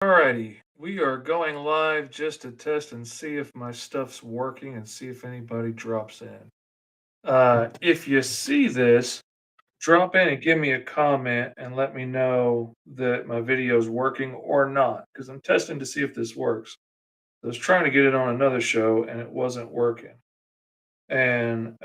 Alrighty, we are going live just to test and see if my stuff's working and see if anybody drops in. If you see this, drop in and give me a comment and let me know that my video is working or not, because I'm testing to see if this works. I was trying to get it on another show and it wasn't working. And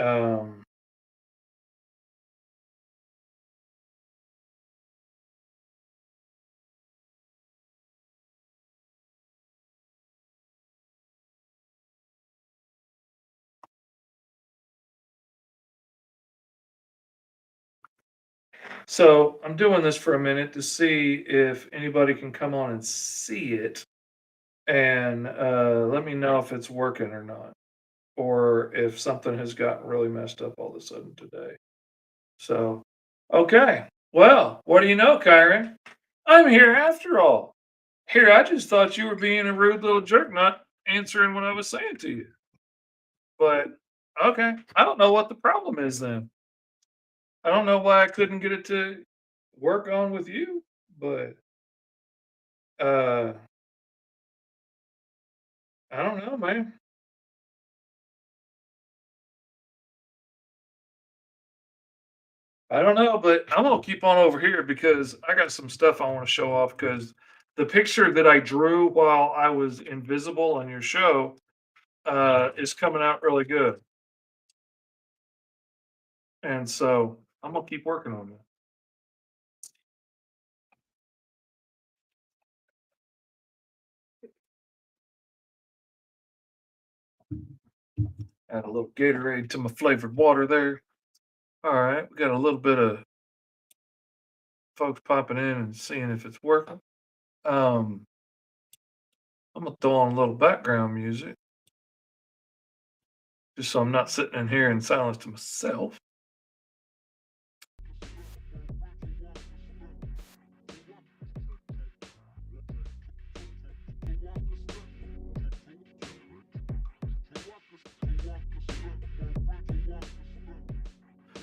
so I'm doing this for a minute to see if anybody can come on and see it and let me know if it's working or not, or if something has gotten really messed up all of a sudden today. So, okay. Well, what do you know, Kyron? I'm here after all. Here, I just thought you were being a rude little jerk, not answering what I was saying to you. But okay, I don't know what the problem is then. I don't know why I couldn't get it to work on with you, but uh I don't know, man. I don't know, but I'm gonna keep on over here because I got some stuff I want to show off because the picture that I drew while I was invisible on your show is coming out really good. And so I'm gonna keep working on it. Add a little Gatorade to my flavored water there. All right, we got a little bit of folks popping in and seeing if it's working. Um, I'm gonna throw on a little background music just so I'm not sitting in here in silence to myself.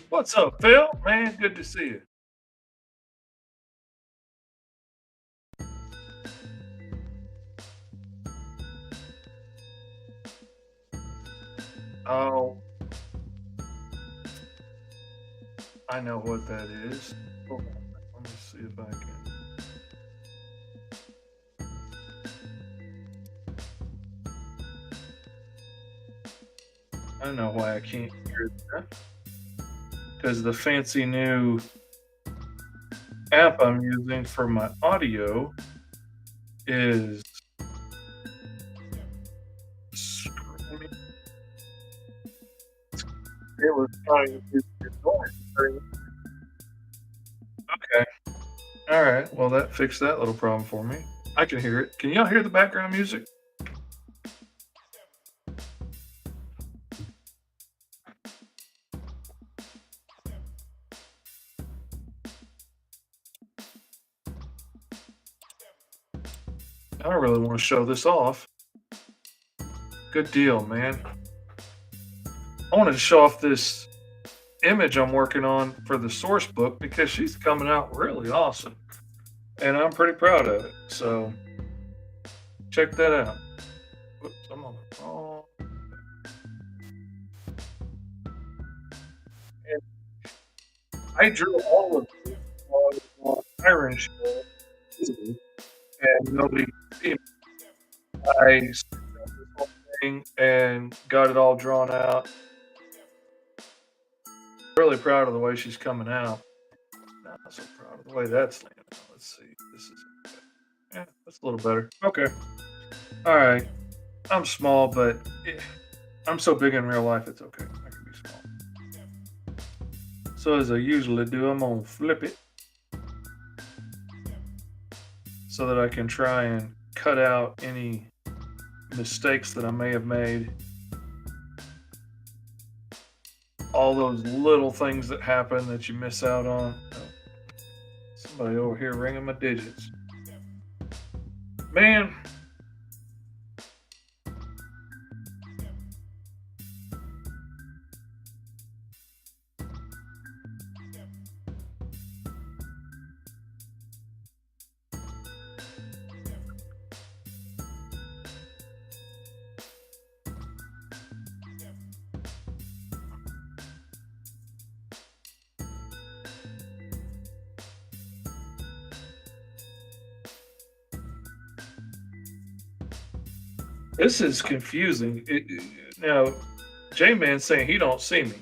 What's up, Phil? Man, good to see you. Oh, I know what that is. Hold on. Let me see if I can. I know why I can't hear that. Because the fancy new app I'm using for my audio is screaming. It was trying to do the noise. Okay. All right. Well, that fixed that little problem for me. I can hear it. Can y'all hear the background music? I really want to show this off. Good deal, man. I wanted to show off this image I'm working on for the source book because she's coming out really awesome. And I'm pretty proud of it. So check that out. Whoops, I'm on the wrong. And I drew all of this on Iron Show, and nobody could see me. I sketched out this whole thing and got it all drawn out. Really proud of the way she's coming out. Not so proud of the way that's laying out. Let's see. This is okay. Yeah, that's a little better. Okay. All right. I'm small, but I'm so big in real life, it's okay. I can be small. So as I usually do, I'm gonna flip it so that I can try and cut out any mistakes that I may have made. All those little things that happen that you miss out on. Oh, somebody over here ringing my digits. Man, This is confusing. Now, J-Man's saying he don't see me,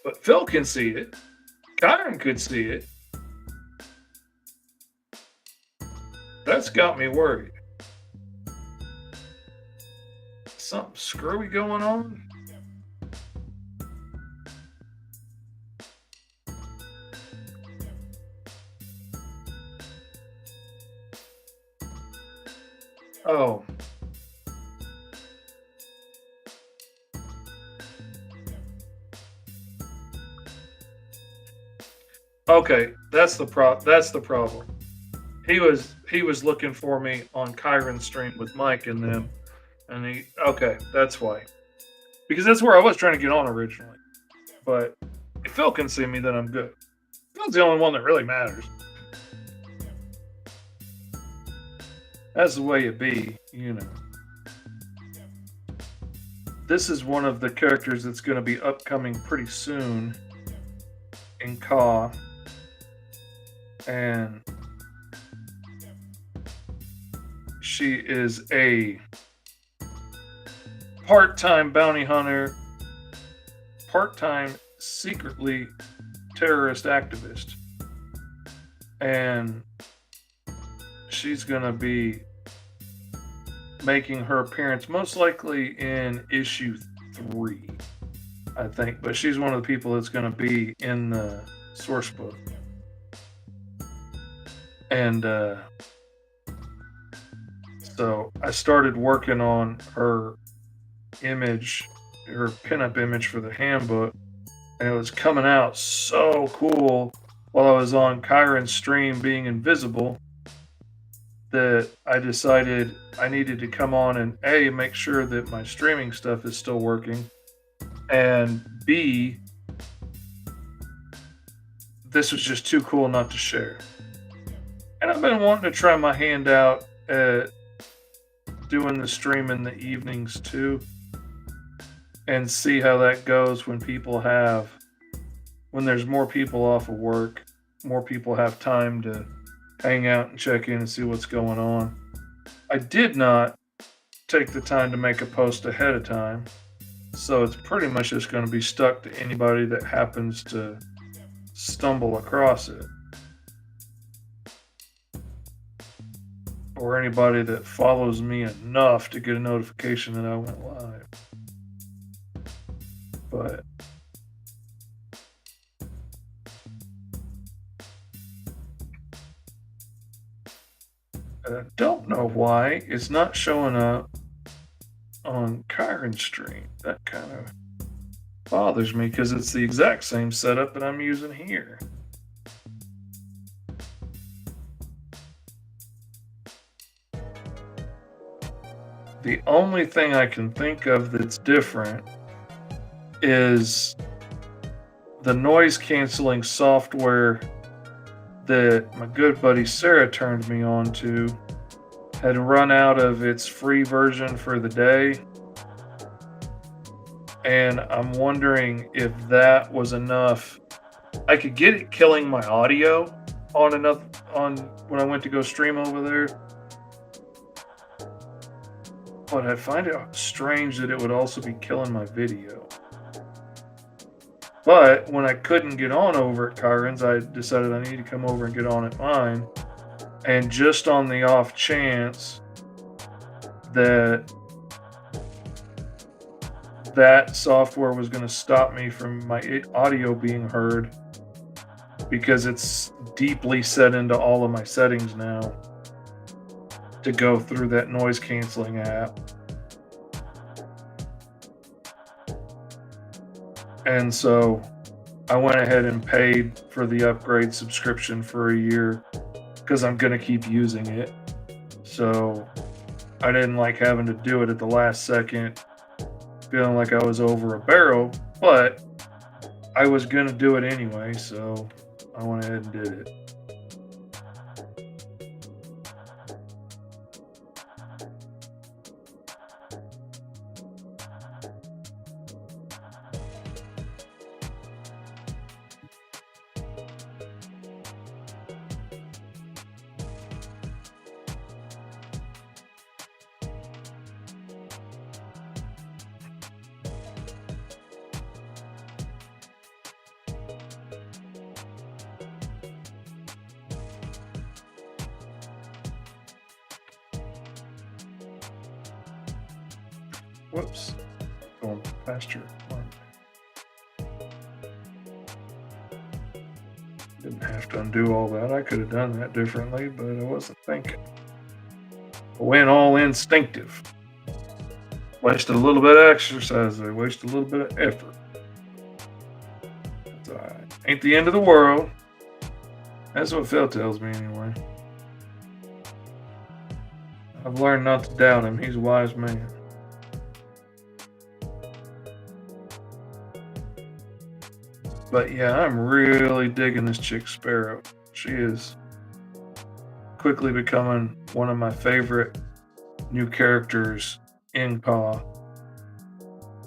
but Phil can see it. Kyron could see it. That's got me worried. Something screwy going on? Oh. Okay, that's the problem. He was looking for me on Kyron's stream with Mike and them, and okay, that's why. Because that's where I was trying to get on originally. But if Phil can see me, then I'm good. Phil's the only one that really matters. That's the way it be, you know. This is one of the characters that's going to be upcoming pretty soon in Ka. And she is a part-time bounty hunter, part-time secretly terrorist activist. And she's going to be making her appearance most likely in issue 3, I think. But she's one of the people that's going to be in the source book. And so I started working on her image, her pinup image for the handbook, and it was coming out so cool while I was on Kyron's stream being invisible that I decided I needed to come on and A, make sure that my streaming stuff is still working, and B, this was just too cool not to share. And I've been wanting to try my hand out at doing the stream in the evenings too, and see how that goes when there's more people off of work, more people have time to hang out and check in and see what's going on. I did not take the time to make a post ahead of time, so it's pretty much just going to be stuck to anybody that happens to stumble across it, or anybody that follows me enough to get a notification that I went live. But I don't know why it's not showing up on Kyron's stream. That kind of bothers me because it's the exact same setup that I'm using here. The only thing I can think of that's different is the noise canceling software that my good buddy Sarah turned me on to had run out of its free version for the day. And I'm wondering if that was enough. I could get it killing my audio on when I went to go stream over there. But I find it strange that it would also be killing my video. But when I couldn't get on over at Kyron's, I decided I need to come over and get on at mine. And just on the off chance that that software was going to stop me from my audio being heard, because it's deeply set into all of my settings now to go through that noise canceling app. And so I went ahead and paid for the upgrade subscription for a year because I'm going to keep using it. So I didn't like having to do it at the last second, feeling like I was over a barrel, but I was going to do it anyway, so I went ahead and did it. Whoops. Going past your mark. Didn't have to undo all that. I could have done that differently, but I wasn't thinking. I went all instinctive. Wasted a little bit of exercise there. Wasted a little bit of effort. That's alright. Ain't the end of the world. That's what Phil tells me anyway. I've learned not to doubt him. He's a wise man. But yeah, I'm really digging this chick Sparrow. She is quickly becoming one of my favorite new characters in CAW.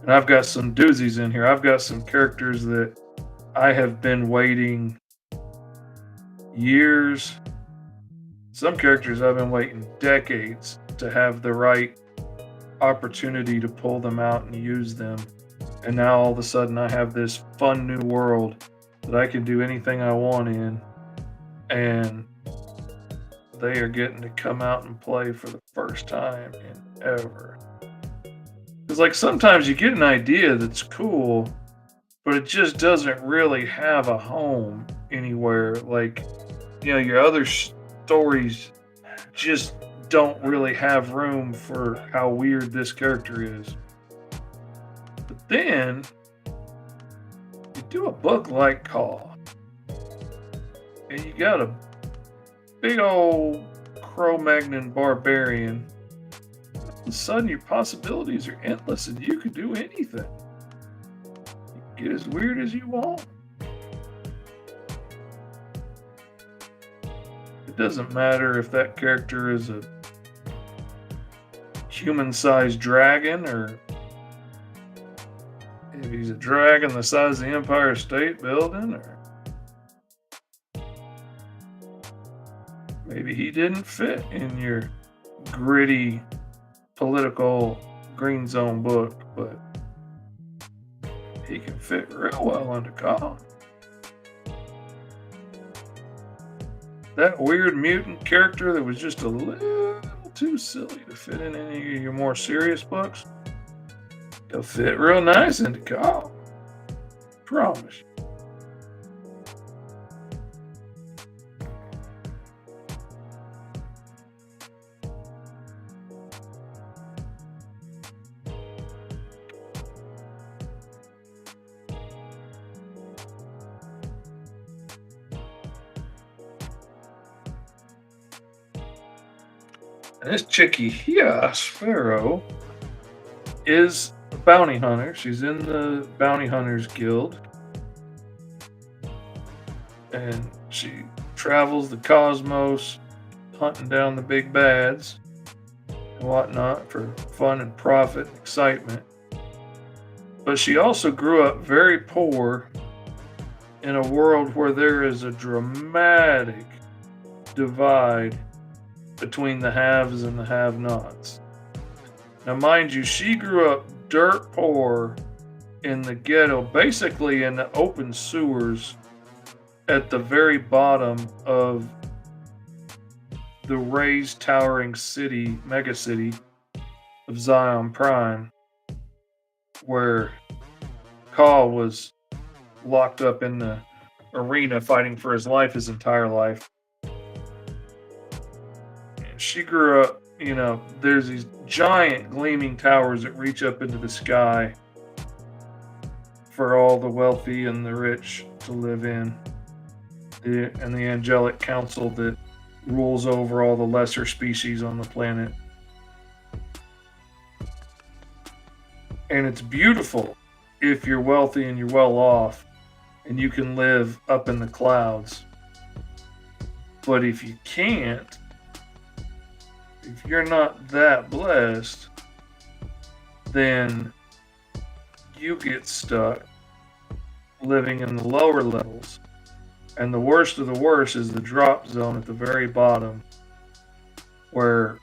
And I've got some doozies in here. I've got some characters that I have been waiting years. Some characters I've been waiting decades to have the right opportunity to pull them out and use them. And now all of a sudden I have this fun new world that I can do anything I want in. And they are getting to come out and play for the first time in ever. Because like sometimes you get an idea that's cool, but it just doesn't really have a home anywhere. Like, you know, your other stories just don't really have room for how weird this character is. But then you do a book like CAW, and you got a big old Cro-Magnon barbarian. All of a sudden, your possibilities are endless, and you can do anything. You can get as weird as you want. It doesn't matter if that character is a human-sized dragon or if he's a dragon the size of the Empire State Building, or maybe he didn't fit in your gritty political Green Zone book, but he can fit real well into CAW. That weird mutant character that was just a little too silly to fit in any of your more serious books, he'll fit real nice into CAW. Promise you. And this chickie here, Sparrow, is a bounty hunter. She's in the Bounty Hunters Guild. And she travels the cosmos hunting down the big bads and whatnot for fun and profit and excitement. But she also grew up very poor in a world where there is a dramatic divide between the haves and the have-nots. Now, mind you, she grew up dirt poor in the ghetto, basically in the open sewers at the very bottom of the raised towering city, megacity of Zion Prime, where CAW was locked up in the arena fighting for his life his entire life. She grew up, you know, there's these giant gleaming towers that reach up into the sky for all the wealthy and the rich to live in. And the angelic council that rules over all the lesser species on the planet. And it's beautiful if you're wealthy and you're well off and you can live up in the clouds. But if you can't, if you're not that blessed, then you get stuck living in the lower levels. And the worst of the worst is the drop zone at the very bottom, where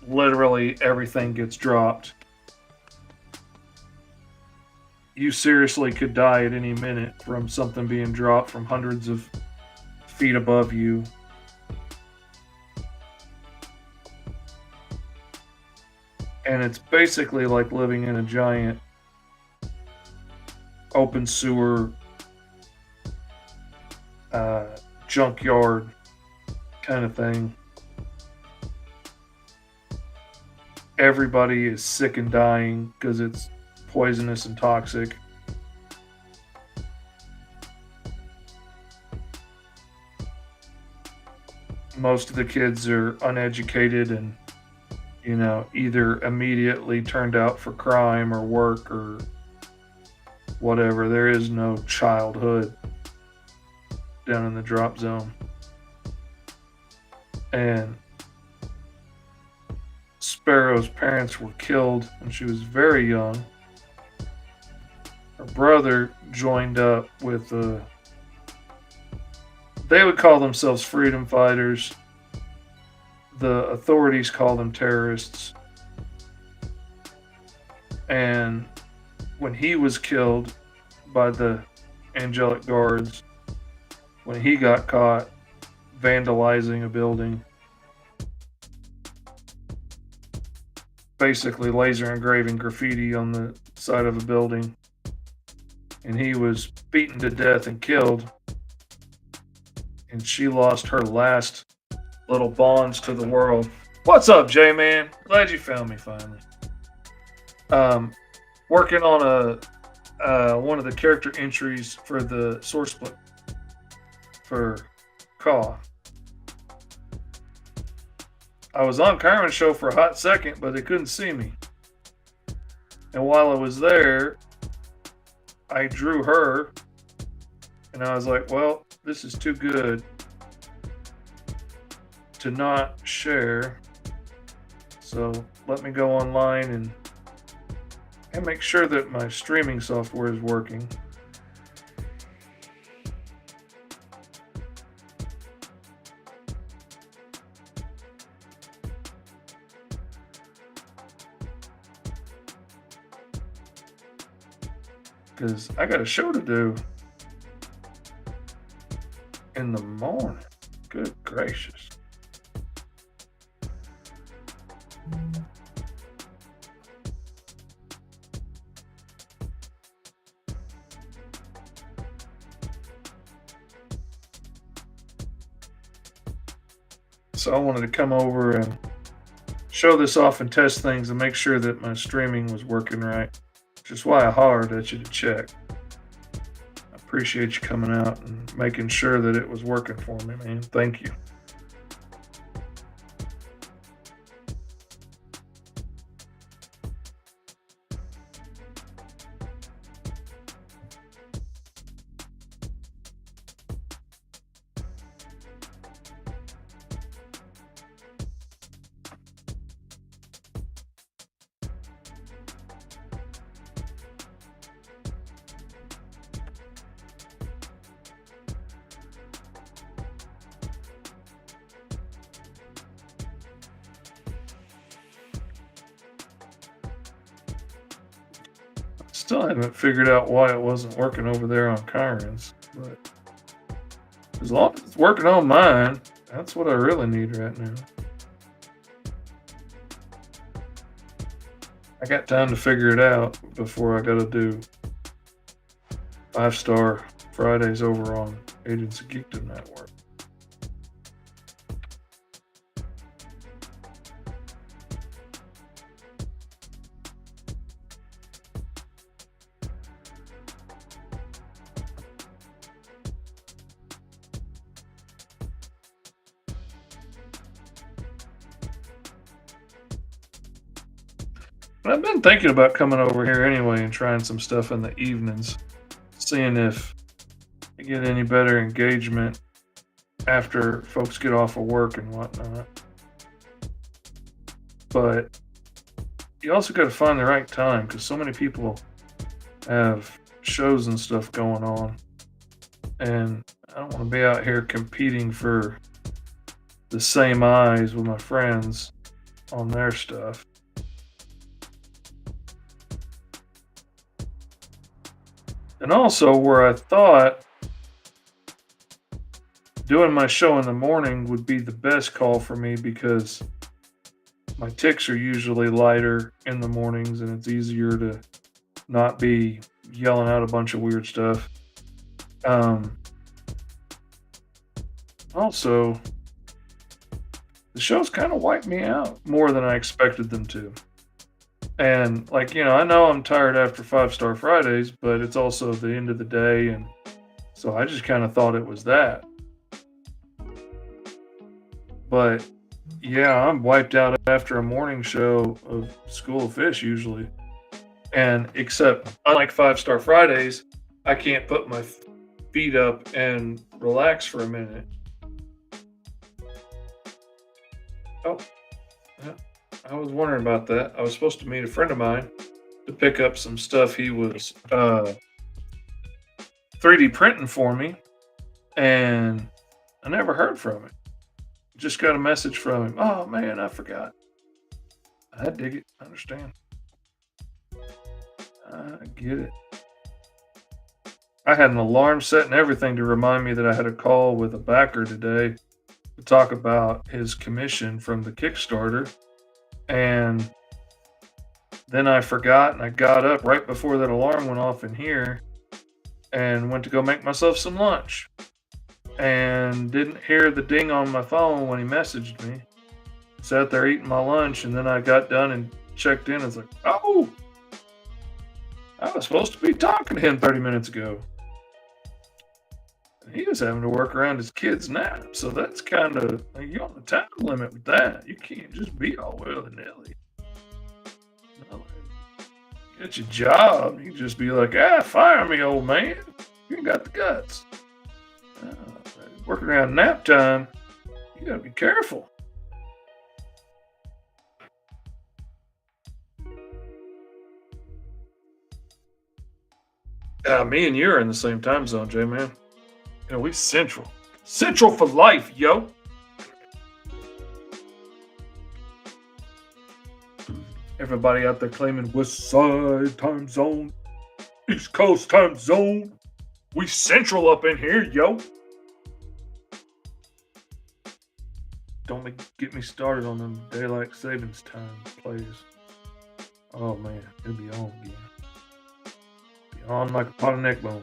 literally everything gets dropped. You seriously could die at any minute from something being dropped from hundreds of feet above you. and it's basically like living in a giant open sewer uh, junkyard kind of thing. Everybody is sick and dying because it's poisonous and toxic. Most of the kids are uneducated and, either immediately turned out for crime or work or whatever. There is no childhood down in the drop zone. And Sparrow's parents were killed when she was very young. Her brother joined up with they would call themselves freedom fighters. The authorities call them terrorists. And when he was killed by the Angelic Guards, when he got caught vandalizing a building, basically laser engraving graffiti on the side of a building, and he was beaten to death and killed, and she lost her last little bonds to the world. What's up, J-Man? Glad you found me finally. Working on one of the character entries for the source book for Caw. I was on Carmen's show for a hot second, but they couldn't see me. And while I was there, I drew her, and I was like, well, this is too good to not share. So let me go online and make sure that my streaming software is working. Because I got a show to do in the morning. Good gracious. So I wanted to come over and show this off and test things and make sure that my streaming was working right. Which is why I hollered at you to check. I appreciate you coming out and making sure that it was working for me, man. Thank you. Still haven't figured out why it wasn't working over there on Kyron's, but as long as it's working on mine, that's what I really need right now. I got time to figure it out before I gotta do 5-star Fridays over on Agents of Geekdom Network. But I've been thinking about coming over here anyway and trying some stuff in the evenings, seeing if I get any better engagement after folks get off of work and whatnot. But you also got to find the right time because so many people have shows and stuff going on, and I don't want to be out here competing for the same eyes with my friends on their stuff. And also, where I thought doing my show in the morning would be the best call for me because my ticks are usually lighter in the mornings, and it's easier to not be yelling out a bunch of weird stuff. Um, Also, the shows kind of wiped me out more than I expected them to. And like, I know I'm tired after Five Star Fridays, but it's also the end of the day, and so I just kind of thought it was that. But yeah, I'm wiped out after a morning show of School of Fish usually. And except unlike Five Star Fridays, I can't put my feet up and relax for a minute. Oh, yeah. I was wondering about that. I was supposed to meet a friend of mine to pick up some stuff he was 3D printing for me, and I never heard from him. Just got a message from him. Oh man, I forgot. I dig it. I understand. I get it. I had an alarm set and everything to remind me that I had a call with a backer today to talk about his commission from the Kickstarter. And then I forgot and I got up right before that alarm went off in here and went to go make myself some lunch and didn't hear the ding on my phone when he messaged me. Sat there eating my lunch, and then I got done and checked in. It's like, oh, I was supposed to be talking to him 30 minutes ago. And he was having to work around his kid's nap. So that's kind of, like, you're on the time limit with that. You can't just be all willy nilly. Get your job. You can just be like, fire me, old man. You ain't got the guts. Working around nap time, you gotta be careful. Me and you are in the same time zone, J man. We central. Central for life, yo. Everybody out there claiming West Side time zone, East Coast time zone. We central up in here, yo. Don't get me started on them daylight savings time plays. Oh man, it'll be on again. Be on like a pot of neck bone.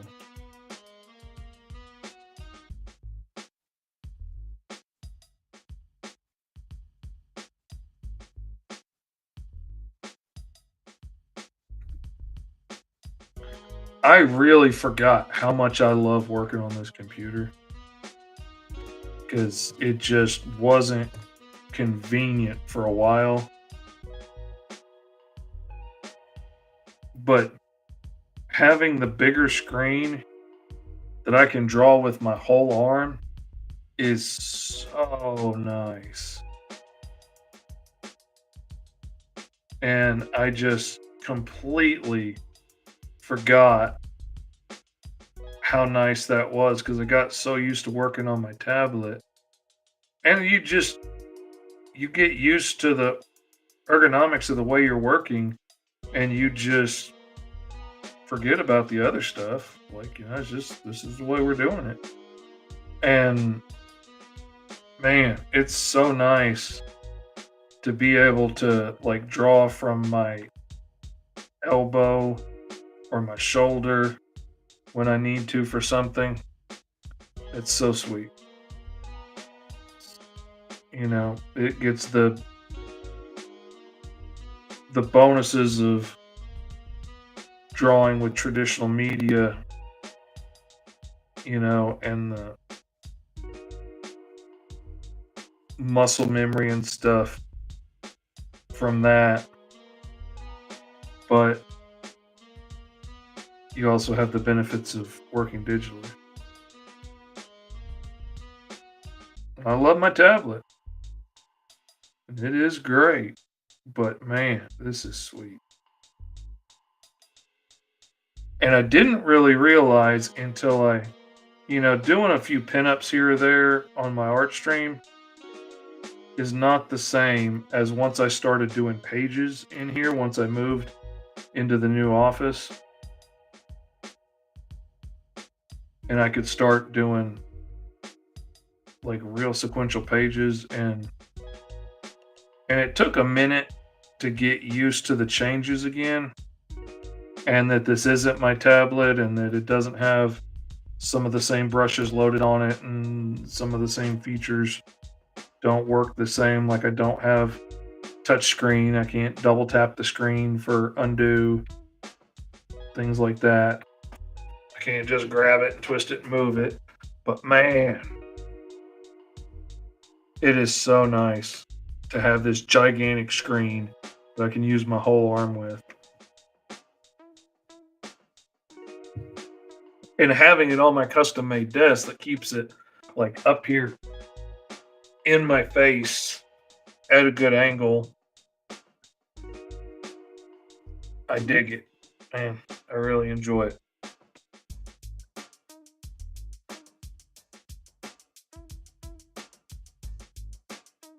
I really forgot how much I love working on this computer because it just wasn't convenient for a while. But having the bigger screen that I can draw with my whole arm is so nice. And I just completely forgot how nice that was because I got so used to working on my tablet. And you get used to the ergonomics of the way you're working and you just forget about the other stuff. Like, it's just this is the way we're doing it. And man, it's so nice to be able to like draw from my elbow or my shoulder when I need to for something. It's so sweet. It gets the bonuses of drawing with traditional media, and the muscle memory and stuff from that. But you also have the benefits of working digitally. I love my tablet. And it is great. But man, this is sweet. And I didn't really realize until doing a few pinups here or there on my art stream is not the same as once I started doing pages in here, once I moved into the new office. And I could start doing like real sequential pages and And it took a minute to get used to the changes again, and that this isn't my tablet and that it doesn't have some of the same brushes loaded on it and some of the same features don't work the same. Like I don't have touch screen. I can't double tap the screen for undo, things like that. I can't just grab it and twist it and move it. But man, it is so nice to have this gigantic screen that I can use my whole arm with. And having it on my custom made desk that keeps it like up here in my face at a good angle. I dig it. Man, I really enjoy it.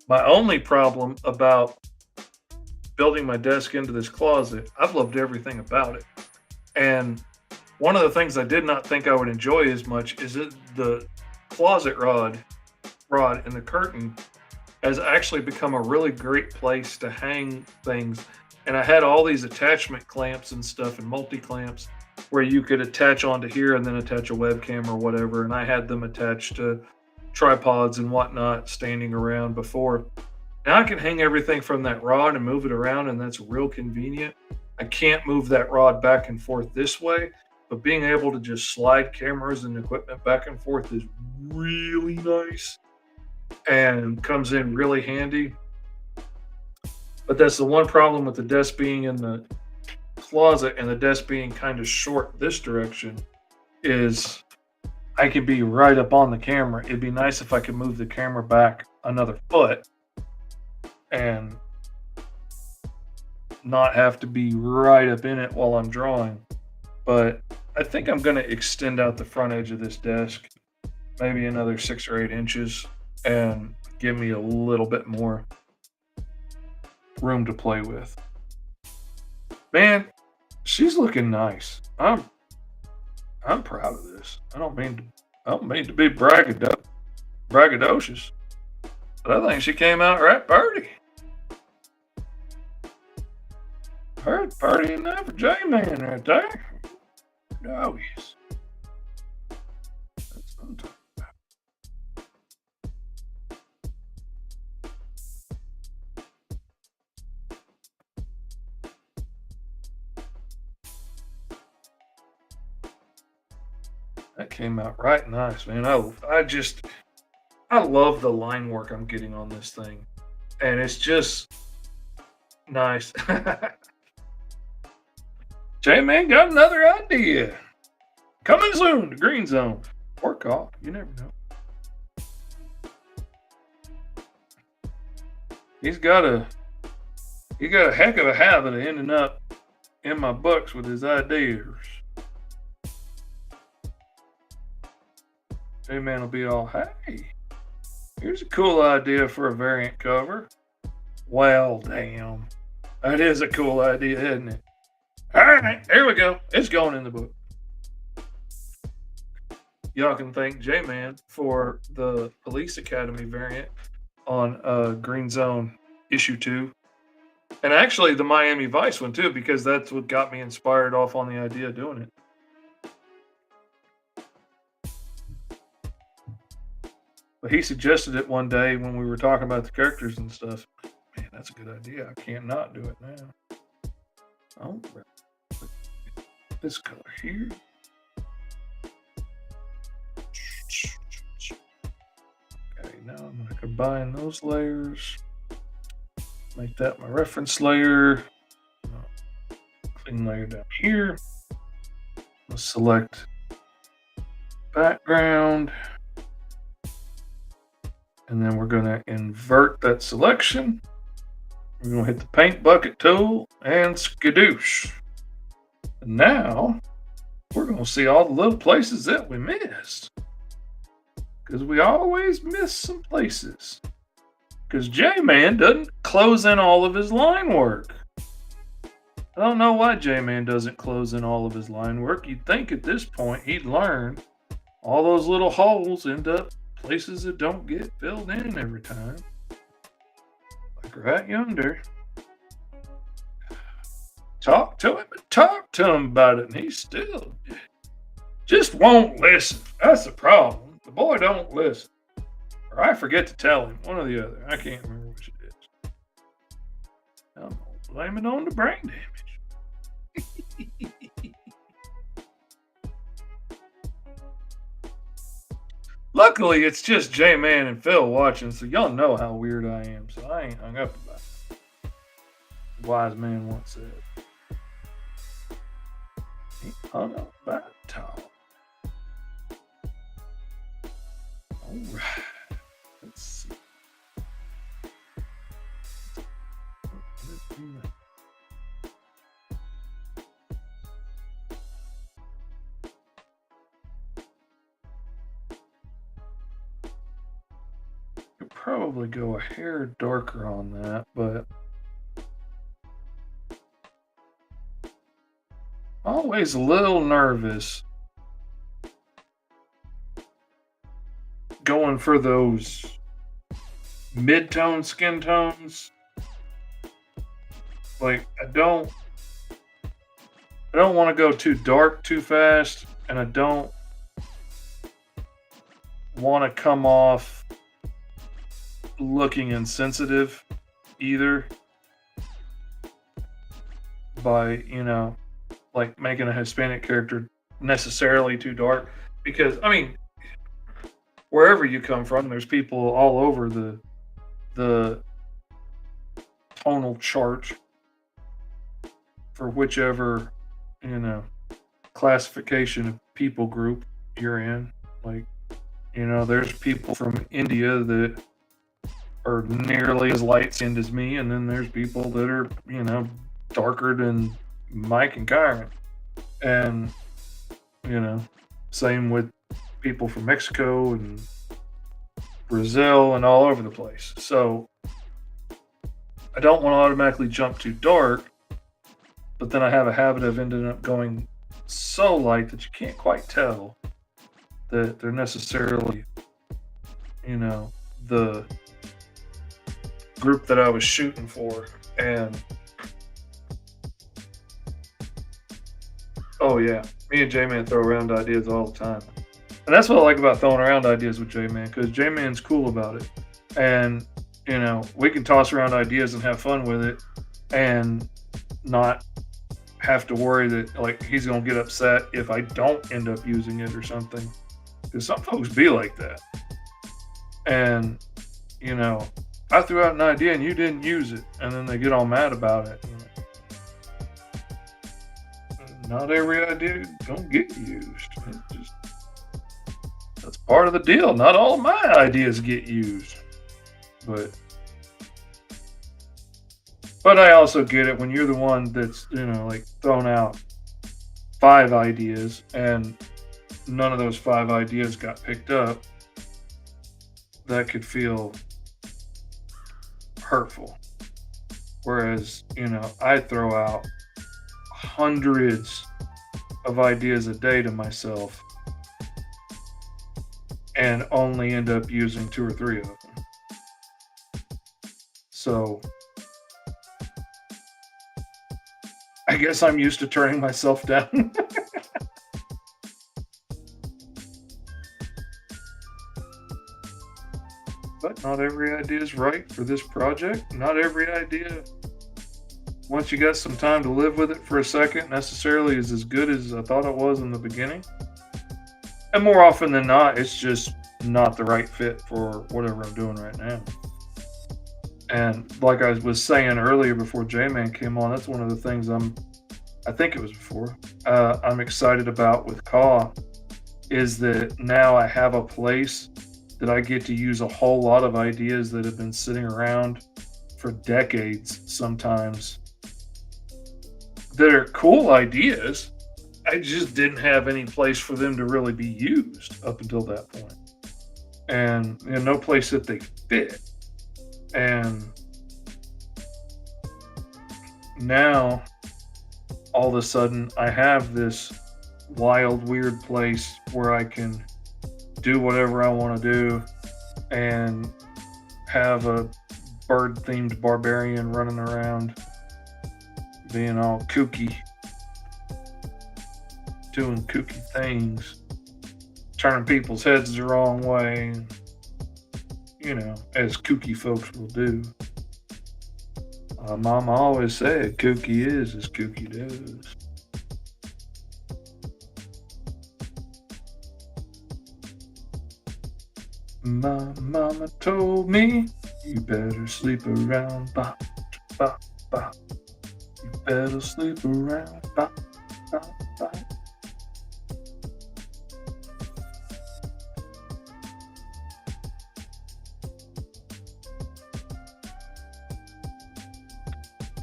My only problem about building my desk into this closet, I've loved everything about it. And one of the things I did not think I would enjoy as much is that the closet rod and the curtain has actually become a really great place to hang things. And I had all these attachment clamps and stuff and multi clamps where you could attach onto here and then attach a webcam or whatever. And I had them attached to tripods and whatnot standing around before. Now I can hang everything from that rod and move it around, and that's real convenient. I can't move that rod back and forth this way, but being able to just slide cameras and equipment back and forth is really nice and comes in really handy. But that's the one problem with the desk being in the closet and the desk being kind of short this direction is I could be right up on the camera. It'd be nice if I could move the camera back another foot and not have to be right up in it while I'm drawing. But I think I'm going to extend out the front edge of this desk, maybe another 6 or 8 inches, and give me a little bit more room to play with. Man, she's looking nice. I'm proud of this. I don't mean to be braggadocious, but I think she came out right pretty. Heard pretty enough for J-Man right there. Oh yes. That's what I'm talking about. That came out right nice, man. I love the line work I'm getting on this thing. And it's just nice. J-Man got another idea. Coming soon to Green Zone. Work off. You never know. He's got a heck of a habit of ending up in my books with his ideas. J-Man will be all, hey, here's a cool idea for a variant cover. Well, damn. That is a cool idea, isn't it? All right, there we go. It's going in the book. Y'all can thank J-Man for the Police Academy variant on Green Zone issue 2. And actually the Miami Vice one too, because that's what got me inspired off on the idea of doing it. But he suggested it one day when we were talking about the characters and stuff. Man, that's a good idea. I can't not do it now. Oh, this color here. Okay, now I'm going to combine those layers. Make that my reference layer. Clean layer down here. Let's select background. And then we're going to invert that selection. We're going to hit the paint bucket tool and skadoosh. And now we're going to see all the little places that we missed. Because we always miss some places. Because J-Man doesn't close in all of his line work. I don't know why J-Man doesn't close in all of his line work. You'd think at this point he'd learn all those little holes end up places that don't get filled in every time. Like right yonder. Talk to him about it, and he still just won't listen. That's the problem. The boy don't listen. Or I forget to tell him, one or the other. I can't remember which it is. I'm gonna blame it on the brain damage. Luckily, it's just J Man and Phil watching, so y'all know how weird I am, so I ain't hung up about it. Wise man once said. He hung up about talk. Alright. Let's see. Could probably go a hair darker on that, but always a little nervous going for those mid-tone skin tones. Like I don't want to go too dark too fast, and I don't want to come off looking insensitive either by, like making a Hispanic character necessarily too dark. Because I mean, wherever you come from, there's people all over the tonal chart for whichever, classification of people group you're in. Like, there's people from India that are nearly as light skinned as me, and then there's people that are, darker than Mike and Kyron. And, same with people from Mexico and Brazil and all over the place. So I don't want to automatically jump too dark, but then I have a habit of ending up going so light that you can't quite tell that they're necessarily, the group that I was shooting for. And oh yeah, me and J-Man throw around ideas all the time. And that's what I like about throwing around ideas with J-Man, because J-Man's cool about it. And, we can toss around ideas and have fun with it and not have to worry that, like, he's going to get upset if I don't end up using it or something. Because some folks be like that. And, I threw out an idea and you didn't use it. And then they get all mad about it. Not every idea don't get used. That's part of the deal. Not all of my ideas get used. But I also get it when you're the one that's, like thrown out 5 ideas and none of those 5 ideas got picked up. That could feel hurtful. Whereas, I throw out hundreds of ideas a day to myself and only end up using 2 or 3 of them. So I guess I'm used to turning myself down. But not every idea is right for this project. Not every idea, once you got some time to live with it for a second, necessarily is as good as I thought it was in the beginning. And more often than not, it's just not the right fit for whatever I'm doing right now. And like I was saying earlier before J-Man came on, that's one of the things I'm excited about with Caw, is that now I have a place that I get to use a whole lot of ideas that have been sitting around for decades sometimes, that are cool ideas. I just didn't have any place for them to really be used up until that point. And no place that they fit. And now, all of a sudden, I have this wild, weird place where I can do whatever I want to do and have a bird-themed barbarian running around, being all kooky, doing kooky things, turning people's heads the wrong way, as kooky folks will do. Mama always said, kooky is as kooky does. My mama told me, you better sleep around, bop, bop, bop. You better sleep around, bop, bop, bop.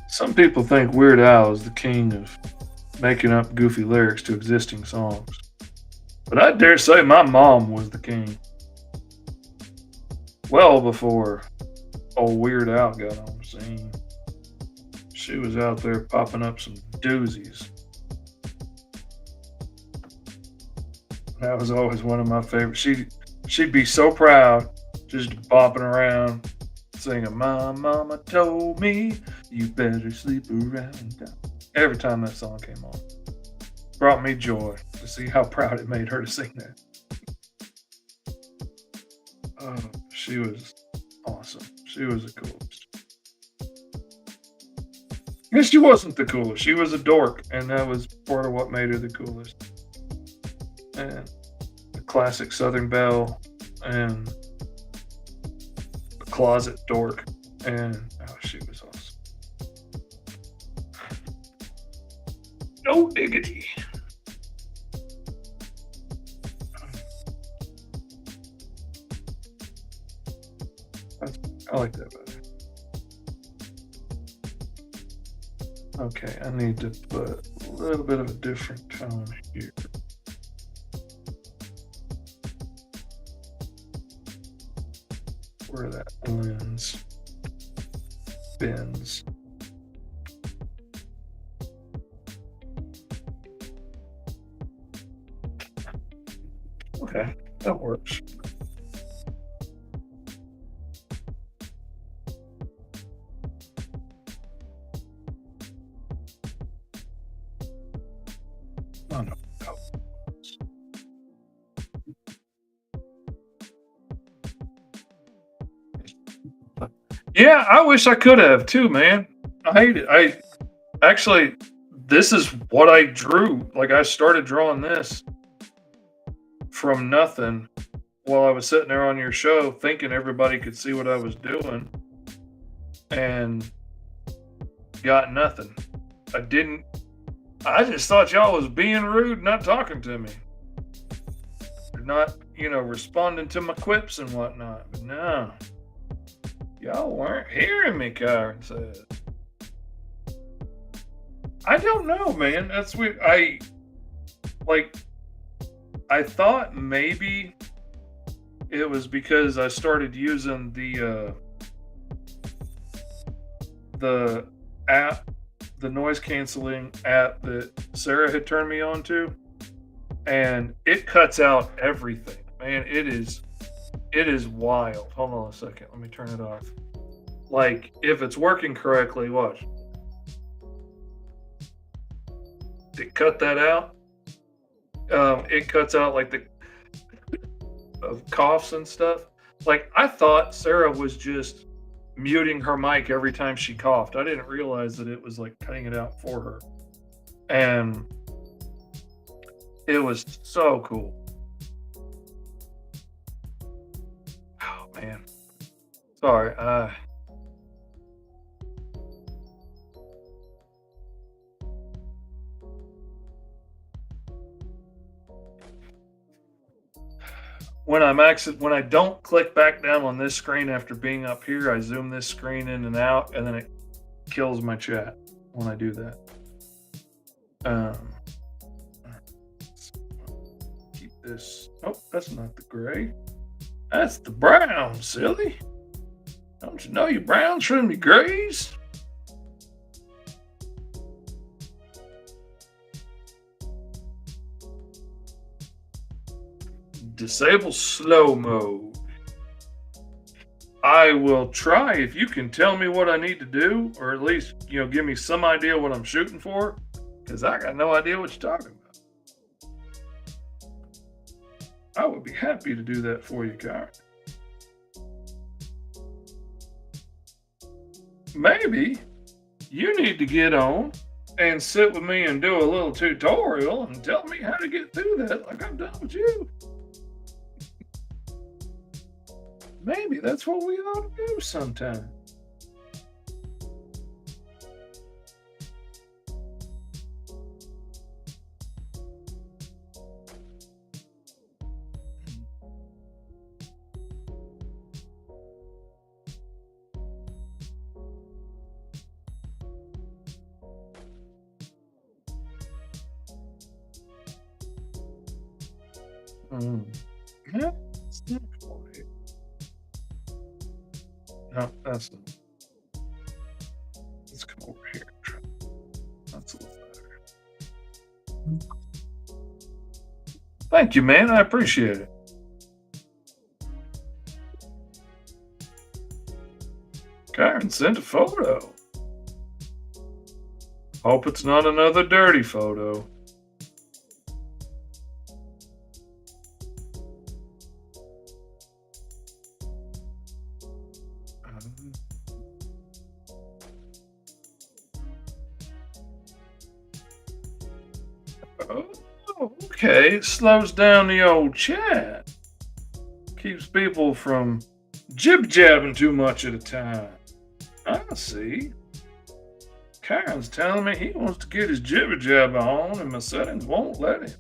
Some people think Weird Al is the king of making up goofy lyrics to existing songs. But I dare say my mom was the king. Well before old Weird Al got on the scene. She was out there popping up some doozies. That was always one of my favorites. She'd be so proud, just bopping around, singing, "My mama told me you better sleep around." Every time that song came on, brought me joy to see how proud it made her to sing that. Oh, she was awesome. She was the coolest. And she wasn't the coolest. She was a dork, and that was part of what made her the coolest. And the classic Southern Belle, and the closet dork, and she was awesome. No diggity. I like that better. Okay, I need to put a little bit of a different tone here. Where that lens bends. Okay, that works. Oh, no. Yeah, I wish I could have too, man. I hate it. Actually, this is what I drew. Like, I started drawing this from nothing while I was sitting there on your show, thinking everybody could see what I was doing, and got nothing. I just thought y'all was being rude, not talking to me. Not, responding to my quips and whatnot. But no. Y'all weren't hearing me, Kyron said. I don't know, man. That's weird. I thought maybe it was because I started using the app, the noise canceling app that Sarah had turned me on to, and it cuts out everything. Man, it is wild. Hold on a second. Let me turn it off. Like, if it's working correctly, watch. Did it cut that out? It cuts out like the coughs and stuff. Like, I thought Sarah was just muting her mic every time she coughed. I didn't realize that it was like cutting it out for her. And it was so cool. Oh man. Sorry. When I don't click back down on this screen after being up here, I zoom this screen in and out, and then it kills my chat when I do that. Keep this. Oh, that's not the gray. That's the brown, silly. Don't you know your browns from your grays? Disable slow mode. I will try if you can tell me what I need to do, or at least, give me some idea what I'm shooting for, because I got no idea what you're talking about. I would be happy to do that for you, Karen. Maybe you need to get on and sit with me and do a little tutorial and tell me how to get through that like I've done with you. Maybe that's what we ought to do sometime. Mm. Yeah, it's not quite. No, that's not. Let's come over here. That's a little better. Thank you, man. I appreciate it. Karen sent a photo. Hope it's not another dirty photo. Oh, okay. It slows down the old chat. Keeps people from jib-jabbing too much at a time. I see. Karen's telling me he wants to get his jibber-jabber on and my settings won't let him.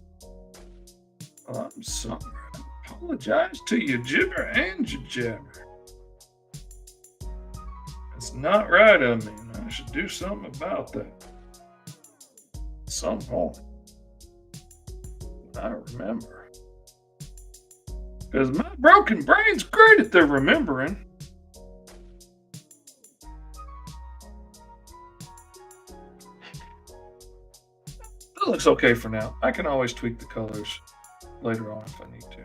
Well, I'm sorry. I apologize to you, jibber and your jabber. It's not right of me, and I should do something about that. At some point. I remember. Because my broken brain's great at the remembering. That looks okay for now. I can always tweak the colors later on if I need to.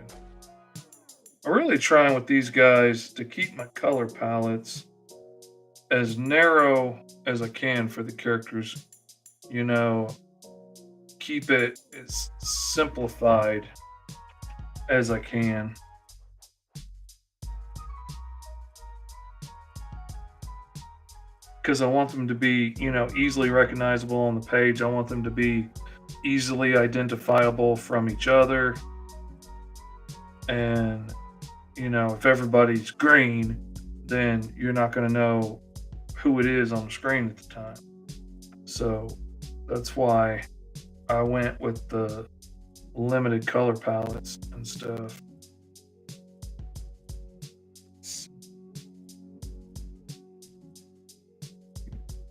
I'm really trying with these guys to keep my color palettes as narrow as I can for the characters. Keep it as simplified as I can. Because I want them to be, easily recognizable on the page. I want them to be easily identifiable from each other. And, if everybody's green, then you're not going to know who it is on the screen at the time. So that's why I went with the limited color palettes and stuff.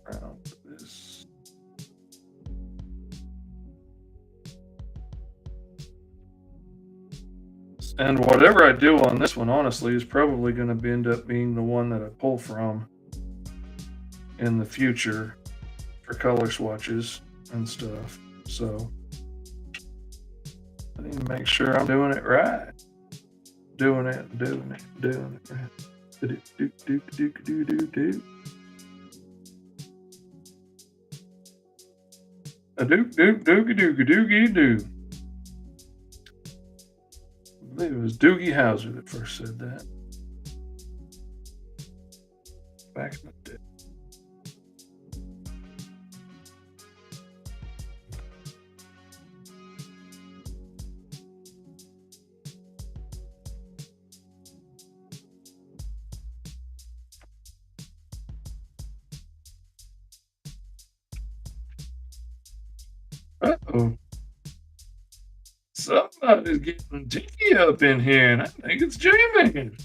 Around this. And whatever I do on this one, honestly, is probably going to end up being the one that I pull from in the future for color swatches and stuff. So I need to make sure I'm doing it right. Doing it right. A doogie. I believe it was Doogie Howser that first said that. Back in the day. Uh-oh. Somebody's getting jiggy up in here, and I think it's J-Man.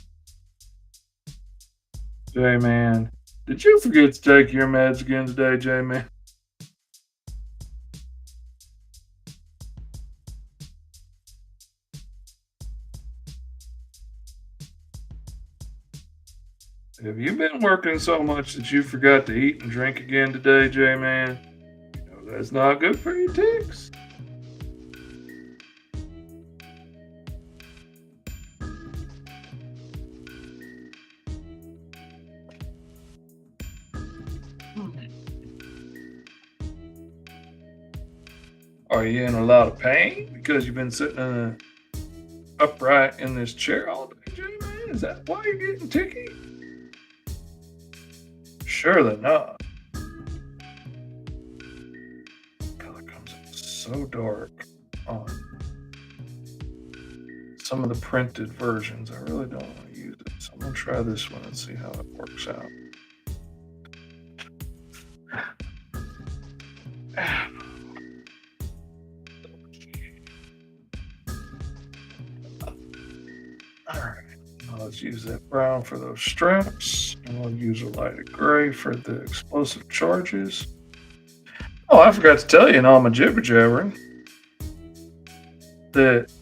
J-Man, did you forget to take your meds again today, J-Man? Have you been working so much that you forgot to eat and drink again today, J-Man? That's not good for your ticks. Are you in a lot of pain because you've been sitting upright in this chair all day, Jimmy? Is that why you're getting ticky? Surely not. Color comes in so dark on some of the printed versions. I really don't want to use it. So I'm going to try this one and see how it works out. All right. Now let's use that brown for those straps. And we'll use a lighter gray for the explosive charges. Oh, I forgot to tell you in all my jibber jabbering that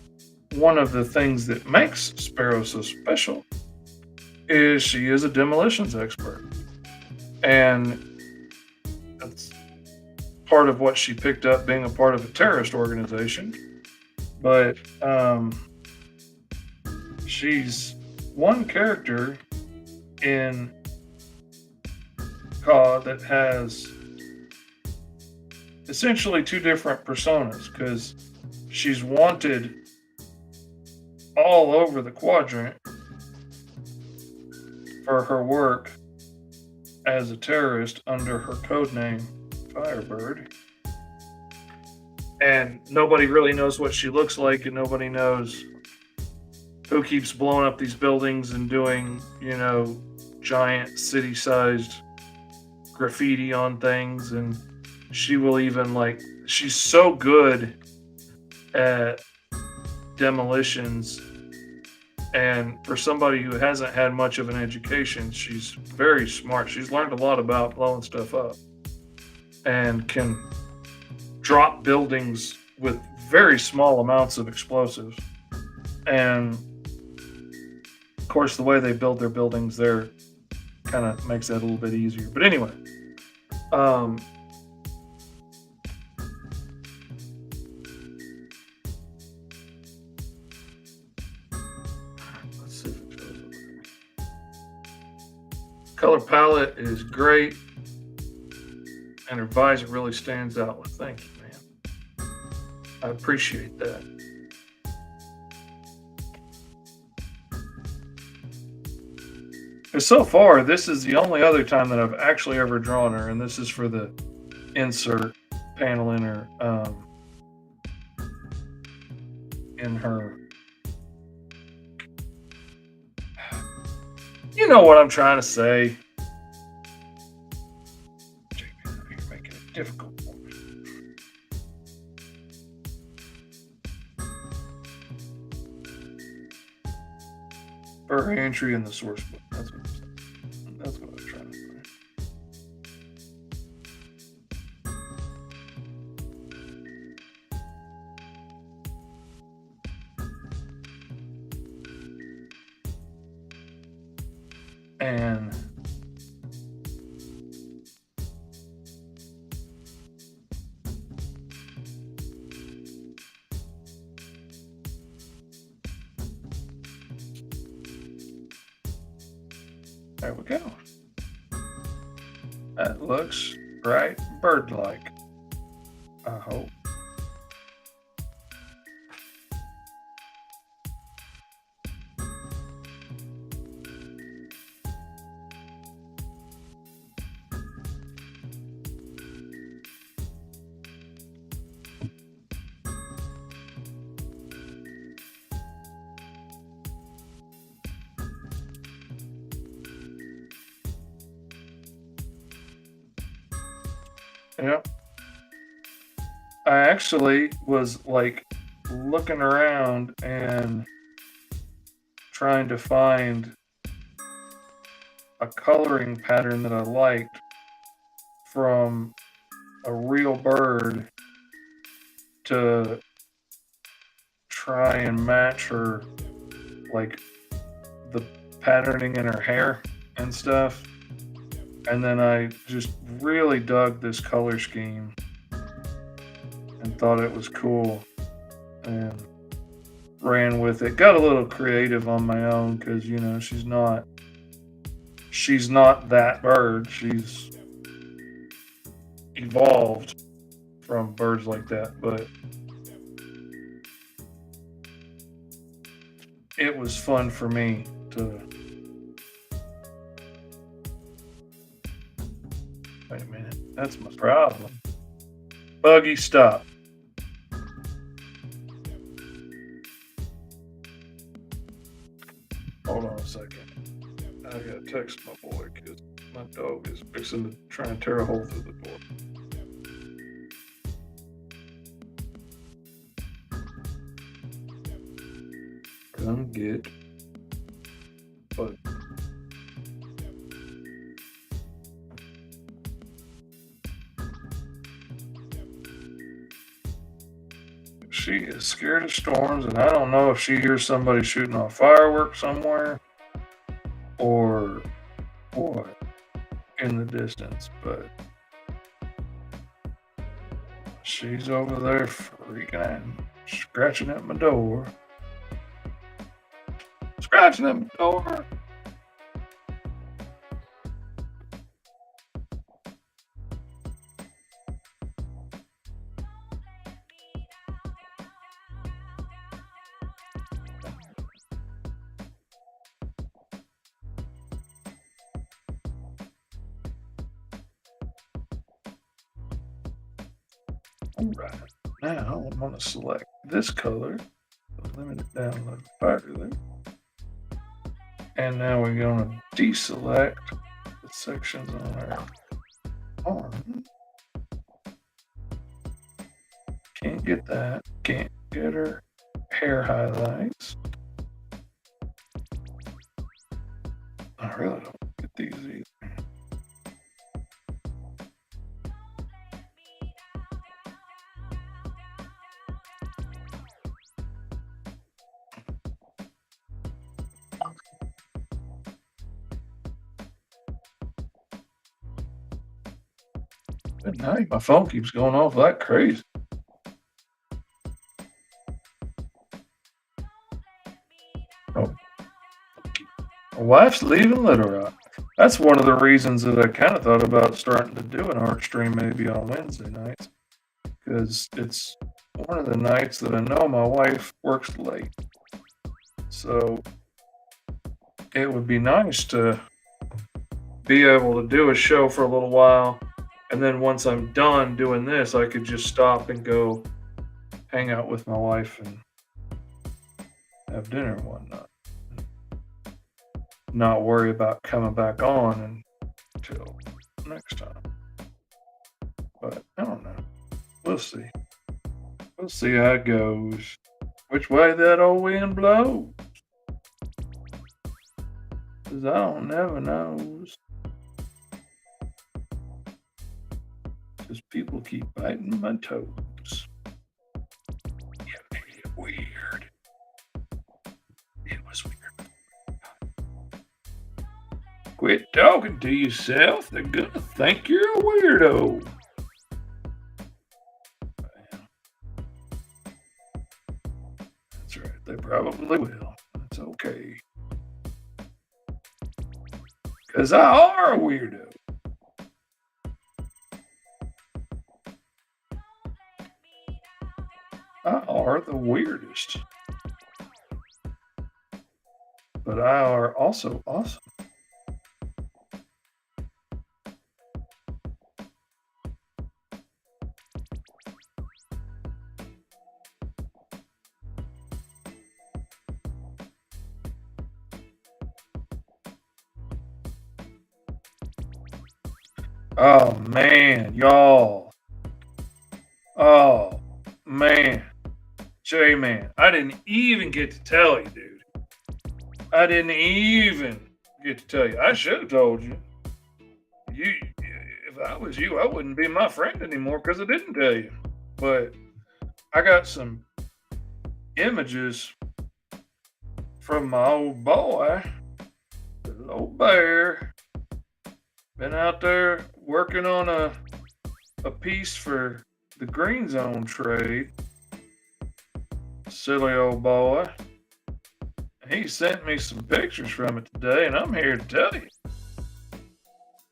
one of the things that makes Sparrow so special is she is a demolitions expert. And that's part of what she picked up being a part of a terrorist organization. But she's one character in COD that has essentially two different personas because she's wanted all over the quadrant for her work as a terrorist under her code name Firebird. And nobody really knows what she looks like, and nobody knows who keeps blowing up these buildings and doing, giant city sized graffiti on things. And she will even she's so good at demolitions. And for somebody who hasn't had much of an education, she's very smart. She's learned a lot about blowing stuff up and can drop buildings with very small amounts of explosives. And of course, the way they build their buildings there kind of makes that a little bit easier. But anyway, let's see if it shows up. Color palette is great, and her visor really stands out. Well, thank you, man. I appreciate that. Because so far, this is the only other time that I've actually ever drawn her, and this is for the insert panel in her you know what I'm trying to say. You're making it difficult for me. Per entry in the source book. That's what I'm saying. That's what I'm trying to say. And there we go. That looks right bird-like, I hope. Yep. I actually was looking around and trying to find a coloring pattern that I liked from a real bird to try and match her, the patterning in her hair and stuff. And then I just really dug this color scheme and thought it was cool and ran with it. Got a little creative on my own because, she's not that bird. She's evolved from birds like that, but it was fun for me to. Wait a minute, that's my problem. Buggy, stop. Hold on a second. I gotta text my boy because my dog is fixing to try and tear a hole through the door. Come get. But she is scared of storms, and I don't know if she hears somebody shooting off fireworks somewhere or what in the distance, but she's over there freaking out, scratching at my door. Scratching at my door. All right, now I'm going to select this color, limit it down a little further. And now we're going to deselect the sections on our arm. Can't get that. Can't get her hair highlights. I really don't get these either. Good night. My phone keeps going off like crazy. Oh. My wife's leaving Little Rock. That's one of the reasons that I kind of thought about starting to do an art stream maybe on Wednesday nights. Because it's one of the nights that I know my wife works late. So it would be nice to be able to do a show for a little while. And then once I'm done doing this, I could just stop and go hang out with my wife and have dinner and whatnot. Not worry about coming back on until next time. But I don't know. We'll see. We'll see how it goes. Which way that old wind blows. 'Cause I don't never knows. Because people keep biting my toes. Yeah, weird. It was weird. Quit talking to yourself. They're gonna think you're a weirdo. That's right. They probably will. That's okay. Because I are a weirdo. I are the weirdest. But I are also awesome. Oh man, y'all. Oh man. J-Man, I didn't even get to tell you, dude. I didn't even get to tell you. I should have told you. If I was you, I wouldn't be my friend anymore because I didn't tell you. But I got some images from my old boy, the little bear. Been out there working on a piece for the Green Zone trade. Silly old boy. He sent me some pictures from it today, and I'm here to tell you.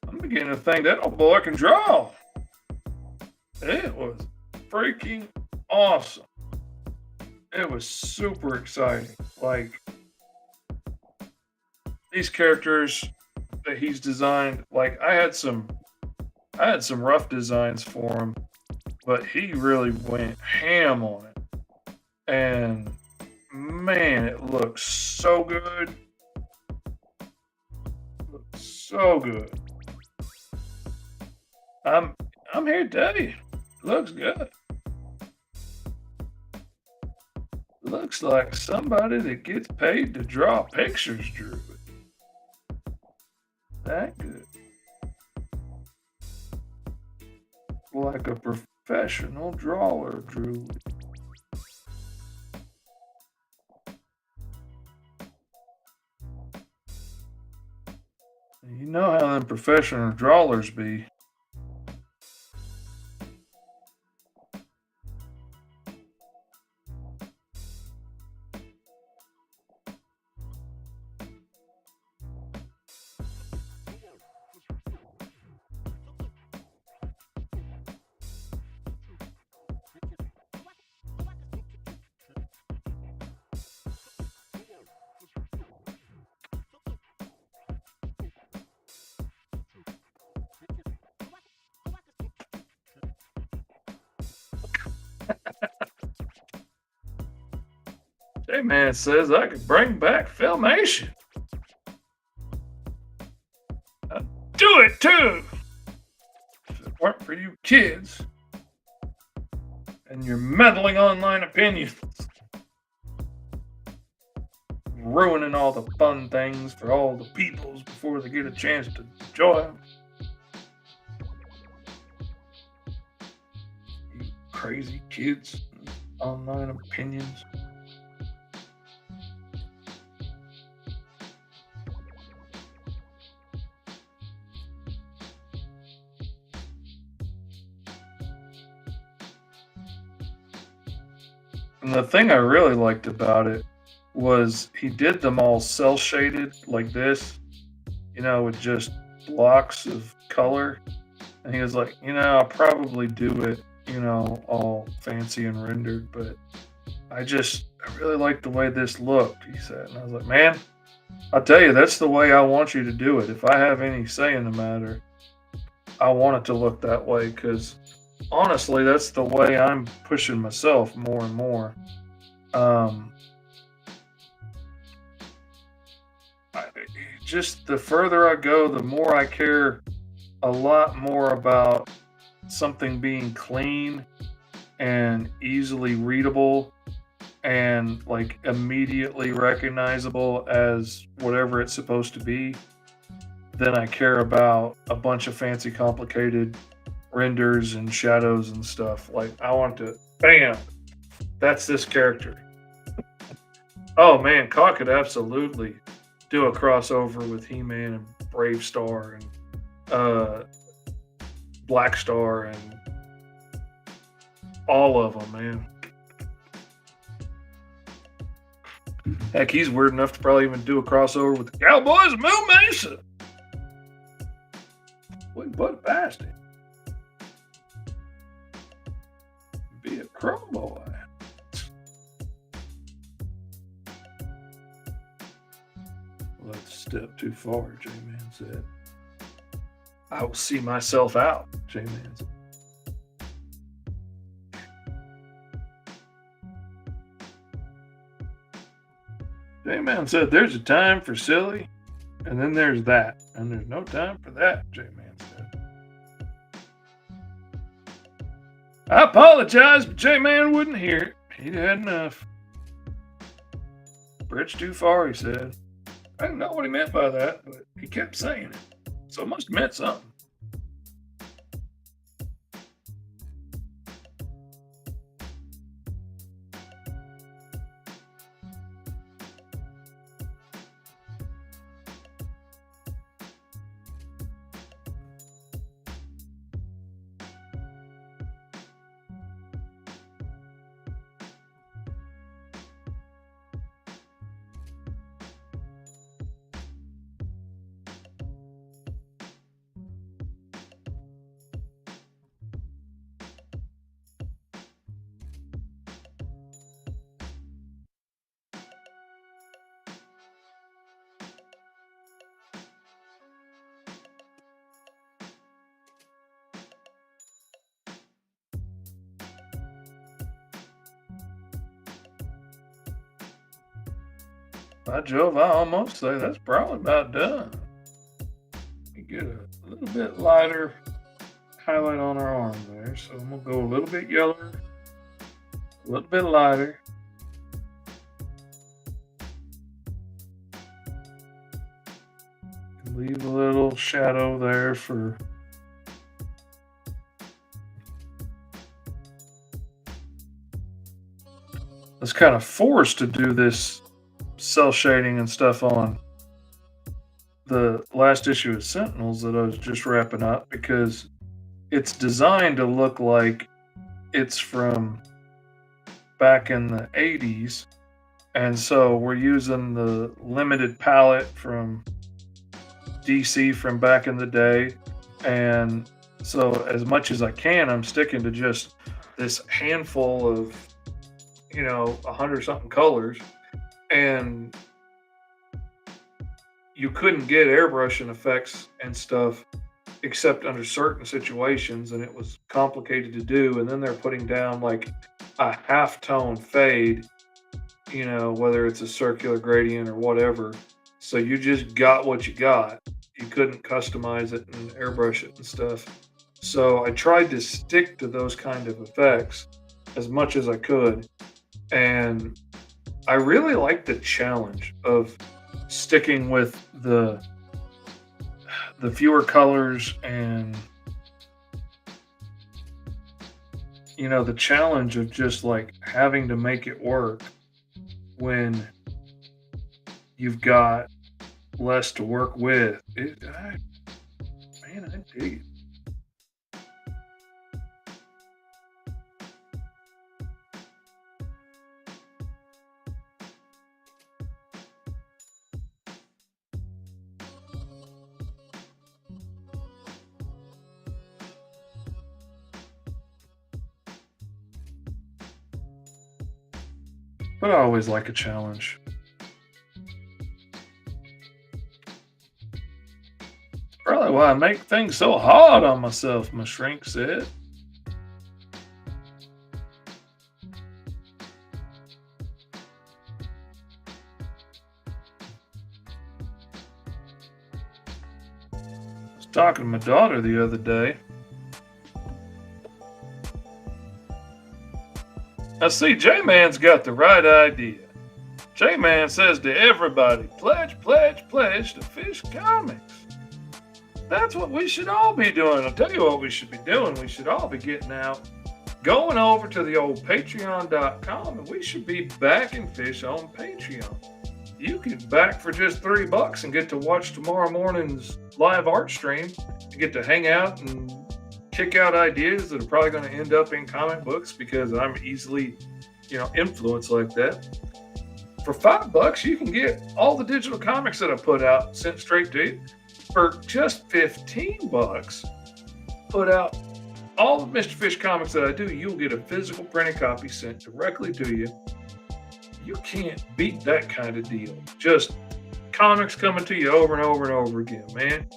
I'm beginning to think that old boy can draw. It was freaking awesome. It was super exciting. Like these characters that he's designed, like I had some rough designs for him, but he really went ham on it. And man, it looks so good. Looks so good. I'm I'm here to tell you. Looks good. Looks like somebody that gets paid to draw pictures drew it. That good. Like a professional drawer drew it. You know how them professional drawers be. J-Man says I could bring back Filmation. I'd do it too. If it weren't for you kids and your meddling online opinions. Ruining all the fun things for all the peoples before they get a chance to enjoy them. You crazy kids, online opinions. And the thing I really liked about it was he did them all cell shaded like this, with just blocks of color. And he was like, I'll probably do it, all fancy and rendered, but I really like the way this looked, he said. And I was like, man, I'll tell you, that's the way I want you to do it. If I have any say in the matter, I want it to look that way because honestly, that's the way I'm pushing myself more and more. Um, I, just the further I go, the more I care a lot more about something being clean and easily readable and like immediately recognizable as whatever it's supposed to be than I care about a bunch of fancy complicated renders and shadows and stuff. Like I want to bam, that's this character. Oh man, Kaw could absolutely do a crossover with He-Man and Brave Star and Black Star and all of them, man. Heck, he's weird enough to probably even do a crossover with the Cowboys of Moo Mesa. Wouldn't put it past him. Be a crow boy. Let's step too far, J-Man said. I will see myself out, J-Man said. J-Man said, there's a time for silly, and then there's that. And there's no time for that, J-Man said. I apologize, but J-Man wouldn't hear it. He'd had enough. Bridge too far, he said. I didn't know what he meant by that, but he kept saying it. So it must have meant something. By Jove, I almost say that's probably about done. We get a little bit lighter highlight on our arm there. So I'm gonna go a little bit yellower, a little bit lighter. Leave a little shadow there for. I was kind of forced to do this cell shading and stuff on the last issue of Sentinels that I was just wrapping up because it's designed to look like it's from back in the 80s. And so we're using the limited palette from DC from back in the day. And so, as much as I can, I'm sticking to just this handful of, 100 something colors. And you couldn't get airbrushing effects and stuff except under certain situations, and it was complicated to do. And then they're putting down like a half tone fade, whether it's a circular gradient or whatever. So you just got what you got. You couldn't customize it and airbrush it and stuff. So I tried to stick to those kind of effects as much as I could. And I really like the challenge of sticking with the fewer colors and the challenge of just like having to make it work when you've got less to work with. I dig it. But I always like a challenge. Probably why I make things so hard on myself, my shrink said. I was talking to my daughter the other day. I see J-Man's got the right idea. J-Man says to everybody, pledge, pledge, pledge to Fish Comics. That's what we should all be doing. I'll tell you what we should be doing. We should all be getting out, going over to the old patreon.com, and we should be backing Fish on Patreon. You can back for just $3 and get to watch tomorrow morning's live art stream. You get to hang out and kick out ideas that are probably going to end up in comic books because I'm easily, influenced like that. For $5, you can get all the digital comics that I put out sent straight to you. For just $15, put out all the Mr. Fish comics that I do. You'll get a physical printed copy sent directly to you. You can't beat that kind of deal. Just comics coming to you over and over and over again, man.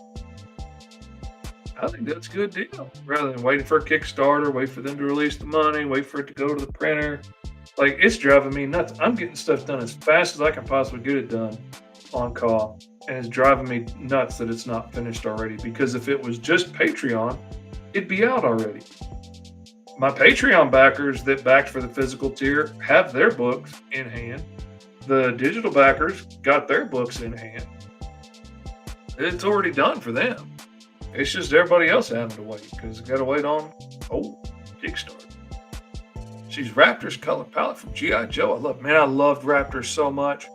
I think that's a good deal. Rather than waiting for a Kickstarter, wait for them to release the money, wait for it to go to the printer. Like, it's driving me nuts. I'm getting stuff done as fast as I can possibly get it done on call. And it's driving me nuts that it's not finished already. Because if it was just Patreon, it'd be out already. My Patreon backers that backed for the physical tier have their books in hand. The digital backers got their books in hand. It's already done for them. It's just everybody else having to wait because they got to wait on Kickstarter. She's Raptor's color palette from G.I. Joe. I loved Raptor so much.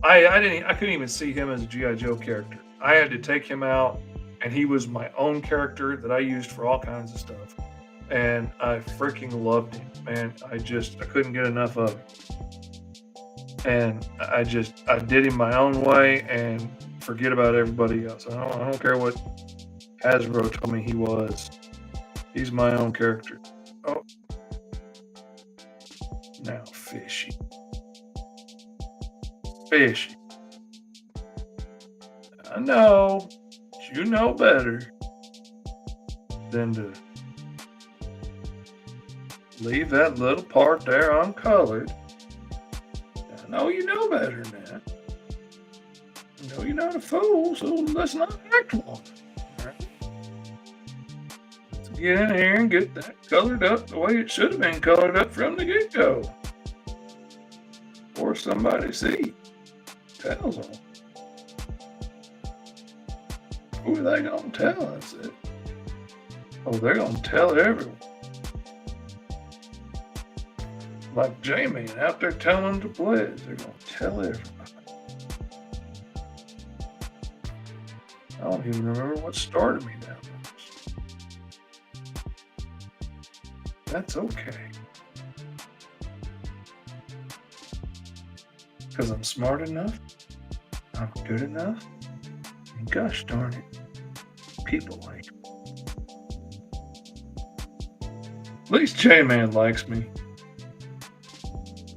I couldn't even see him as a G.I. Joe character. I had to take him out, and he was my own character that I used for all kinds of stuff. And I freaking loved him, man. I couldn't get enough of him. And I did him my own way and forget about everybody else. I don't care what Hasbro told me he was. He's my own character. Oh. Now, Fishy. Fishy. I know. You know better than to leave that little part there uncolored. I know you know better than that. know you're not a fool, so let's not act one. Right? Let's get in here and get that colored up the way it should have been colored up from the get-go. Or somebody see. Tells them. Who are they gonna tell? I said. Oh, they're gonna tell everyone. Like J-Man out there telling the players, they're gonna tell everybody. I don't even remember what started me down this. That's okay. Because I'm smart enough, I'm good enough, and gosh darn it, people like me. At least J-Man likes me.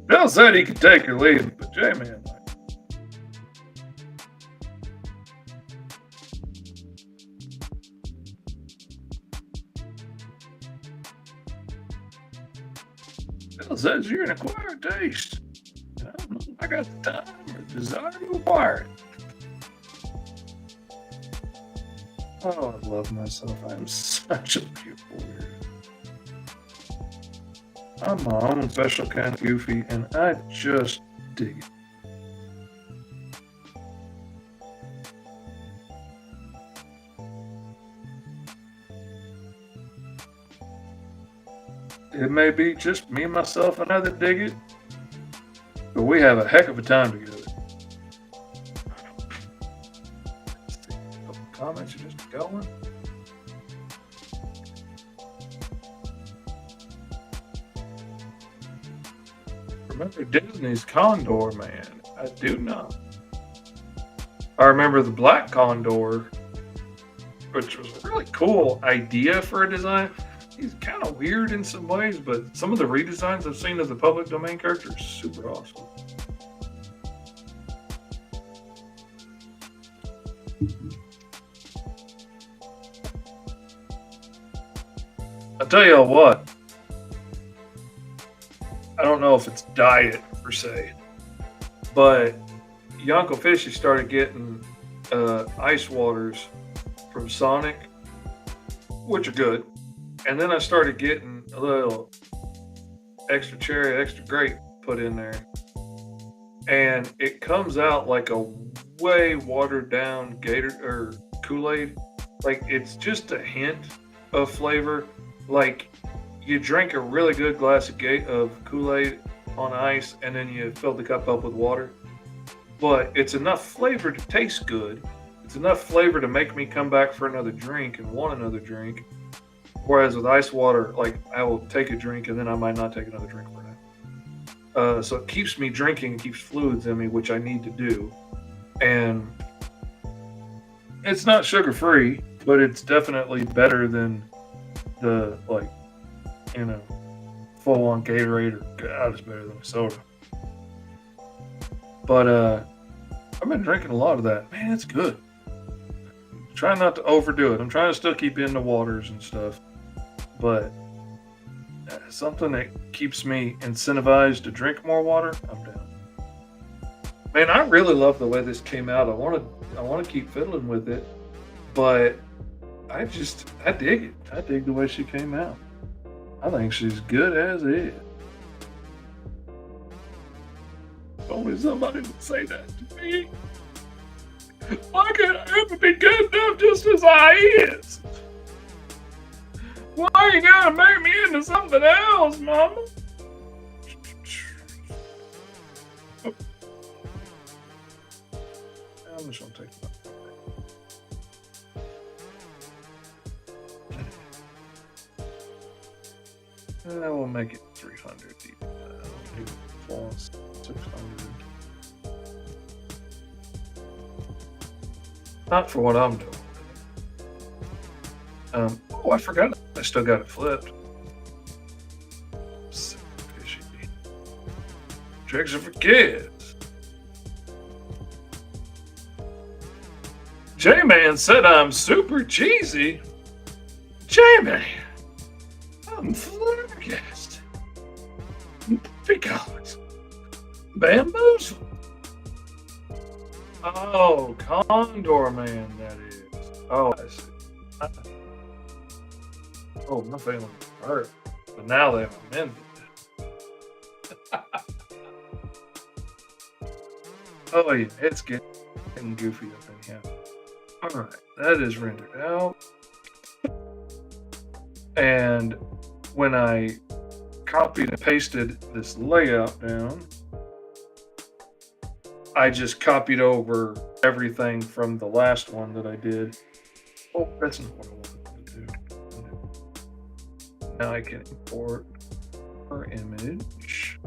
Bill said he could take or leave it, but J-Man likes me. Bill says you're an acquired taste. I don't know if I got the time or desire to acquire it. Oh, I love myself. I'm such a beautiful weirdo. I'm my own special kind of goofy, and I just dig it. It may be just me, myself, and I that dig it, but we have a heck of a time together. Let's see, a couple comments are just going. Remember Disney's Condor, man? I do not. I remember the Black Condor, which was a really cool idea for a design. He's kind of weird in some ways, but some of the redesigns I've seen of the public domain character are super awesome. I'll tell you what. I don't know if it's diet per se, but Uncle Fishy started getting ice waters from Sonic, which are good. And then I started getting a little extra cherry, extra grape put in there. And it comes out like a way watered down Gator or Kool-Aid. Like it's just a hint of flavor. Like you drink a really good glass of Kool-Aid on ice and then you fill the cup up with water. But it's enough flavor to taste good. It's enough flavor to make me come back for another drink and want another drink. Whereas with ice water, like I will take a drink and then I might not take another drink for that. So it keeps me drinking, keeps fluids in me, which I need to do. And it's not sugar free, but it's definitely better than the full on Gatorade or God, it's better than a soda. But I've been drinking a lot of that. Man, it's good. Try not to overdo it. I'm trying to still keep in the waters and stuff. But something that keeps me incentivized to drink more water, I'm down. Man, I really love the way this came out. I want to keep fiddling with it, but I dig it. I dig the way she came out. I think she's good as is. If only somebody would say that to me. Why can't I ever be good enough just as I is? Why you gotta make me into something else, Mama? Oh. I'm just gonna take that. And I will make it 300. Do 600. Not for what I'm doing. Oh, I forgot. I still got it flipped. So fishy. Tricks are for kids. J-Man said I'm super cheesy. J-Man, I'm flabbergasted. Because bamboozled. Oh, Condor Man, that is. Oh, I see. I- Oh, my feelings hurt. But now they've amended it. Oh, yeah, it's getting goofy up in here. All right, that is rendered out. And when I copied and pasted this layout down, I just copied over everything from the last one that I did. Oh, that's not what I wanted to do. Now I can import our image.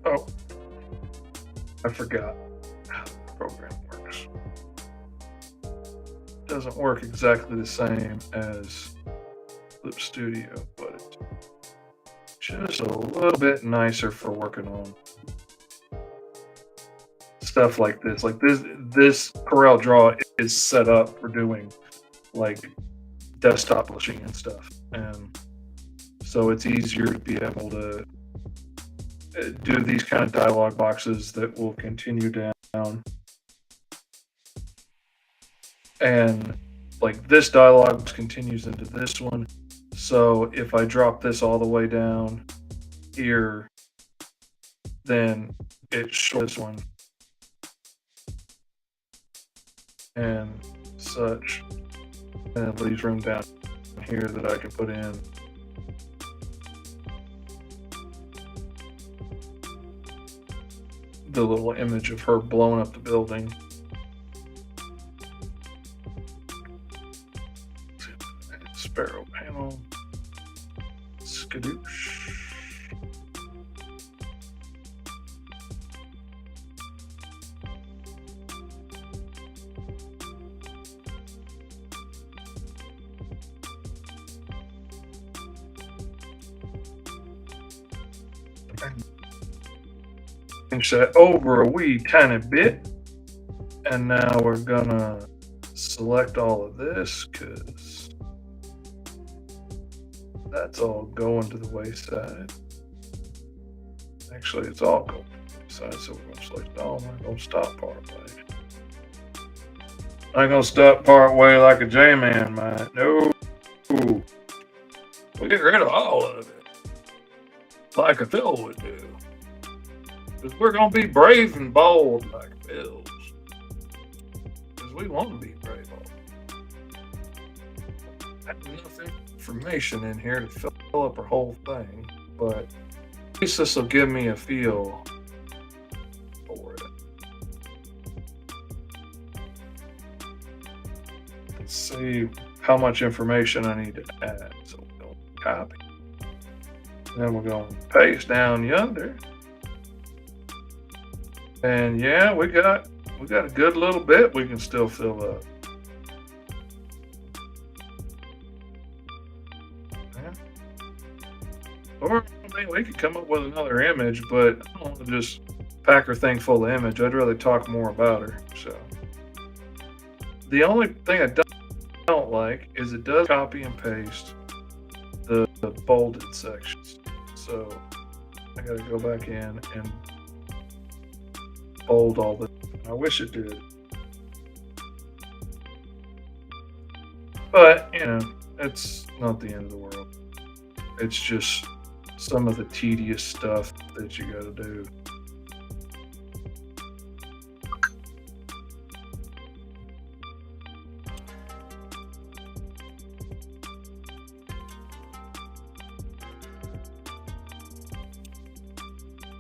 Oh, I forgot how the program works. It doesn't work exactly the same as Clip Studio, but it's just a little bit nicer for working on stuff like this. Like this Corel Draw is set up for doing like desktop publishing and stuff, and so it's easier to be able to do these kind of dialog boxes that will continue down, and like this dialog continues into this one. So if I drop this all the way down here, then it shows this one and such, and it leaves room down here that I can put in the little image of her blowing up the building. Sparrow panel. Skadoosh. Change that over a wee tiny bit, and now we're gonna select all of this because that's all going to the wayside. Actually, it's all going to the wayside, so we're gonna select all. I'm not gonna stop part way. I'm gonna stop part way like a J-Man might. No, we get rid of all of it, like a Phil would do. Because we're going to be brave and bold like Phils. Because we want to be brave and bold. I have enough information in here to fill up our whole thing, but at least this will give me a feel for it. Let's see how much information I need to add. So we're going to copy. Then we're going to paste down yonder. And yeah, we got a good little bit we can still fill up. Yeah. Or I mean, we could come up with another image, but I don't want to just pack her thing full of image. I'd rather talk more about her. So the only thing I don't like is it does copy and paste the bolded sections. So I got to go back in and bold all this. I wish it did. But, you know, it's not the end of the world. It's just some of the tedious stuff that you got to do.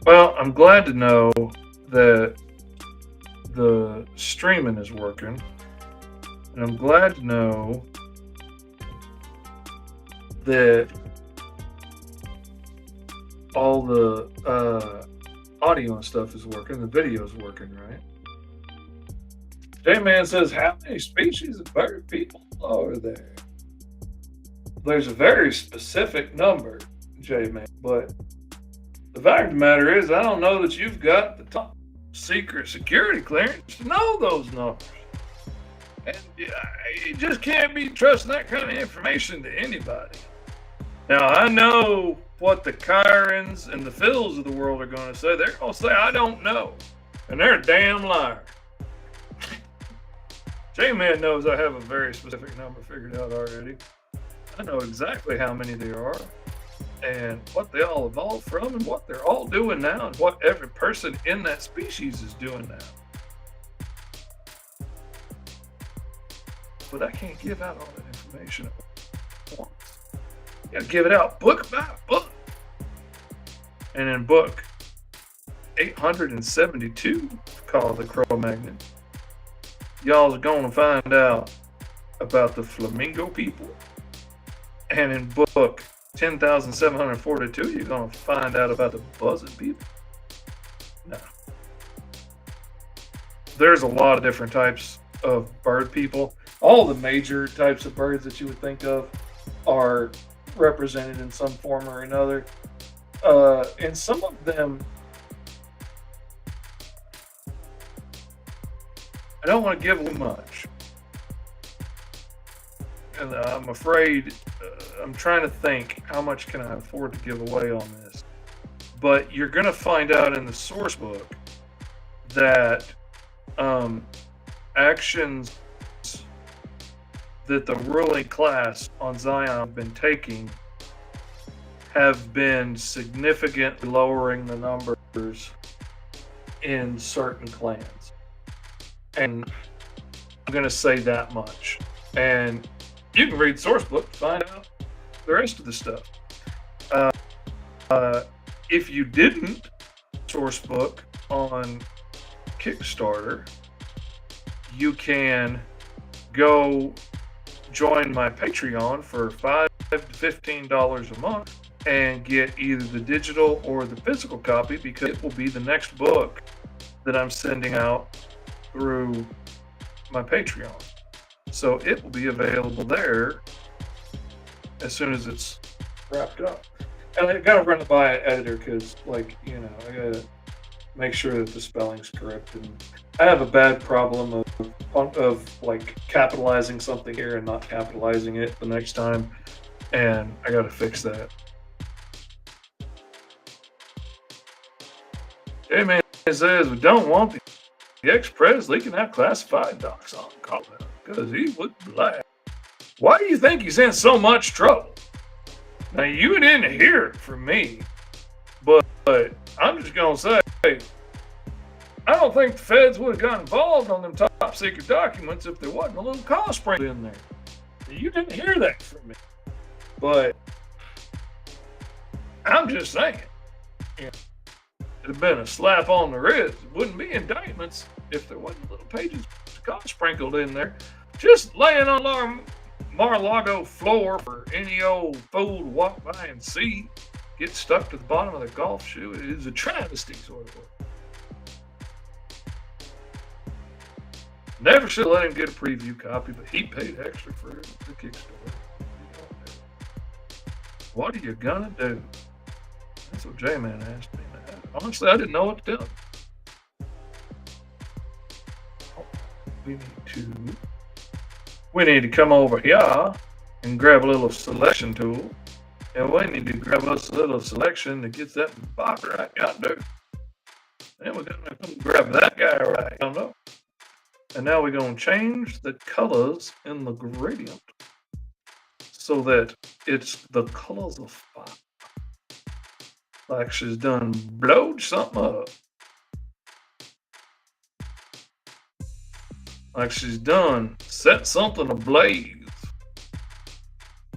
Well, I'm glad to know that the streaming is working, and I'm glad to know that all the audio and stuff is working, the video is working, right? J-Man says, how many species of bird people are there? There's a very specific number, J-Man, but the fact of the matter is, I don't know that you've got the top secret security clearance to know those numbers. And you just can't be trusting that kind of information to anybody. Now, I know what the Kyrens and the Phils of the world are going to say. They're going to say, I don't know. And they're a damn liar. J-Man knows I have a very specific number figured out already. I know exactly how many there are and what they all evolved from and what they're all doing now and what every person in that species is doing now. But I can't give out all that information at once. You gotta give it out book by book. And in book 872, called the Cro-Magnon, y'all are gonna find out about the Flamingo people. And in book 10,742, you're gonna find out about the Buzzard people. No. There's a lot of different types of bird people. All the major types of birds that you would think of are represented in some form or another. And some of them, I don't want to give them much. And I'm afraid, I'm trying to think how much can I afford to give away on this. But you're going to find out in the source book that actions that the ruling class on Zion have been taking have been significantly lowering the numbers in certain clans. And I'm going to say that much. And you can read source book to find out the rest of the stuff. If you didn't source book on Kickstarter, you can go join my Patreon for $5 to $15 a month and get either the digital or the physical copy, because it will be the next book that I'm sending out through my Patreon. So it will be available there as soon as it's wrapped up. And I gotta run it by an editor because, I gotta make sure that the spelling's correct. And I have a bad problem of capitalizing something here and not capitalizing it the next time, and I gotta fix that. Hey man, it says we don't want the ex-pres leaking out classified docs on Colorado because he would lie. Why do you think he's in so much trouble? Now, you didn't hear it from me, but I'm just gonna say, I don't think the feds would have got involved on them top secret documents if there wasn't a little cost sprinkled in there. You didn't hear that from me, but I'm just saying, it'd have been a slap on the wrist. It wouldn't be indictments if there wasn't little pages of cost sprinkled in there, just laying on our Mar-a-Lago floor for any old fool to walk by and see, get stuck to the bottom of the golf shoe. It is a travesty, sort of work. Never should have let him get a preview copy, but he paid extra for the Kickstarter. What are you gonna do? That's what J-Man asked me. Honestly, I didn't know what to tell him. We need to come over here and grab a little selection tool. And we need to grab us a little selection that gets that box right yonder. Then we're gonna come grab that guy right yonder. And now we're going to change the colors in the gradient so that it's the colors of fire. Like she's done blowed something up. Like she's done set something ablaze.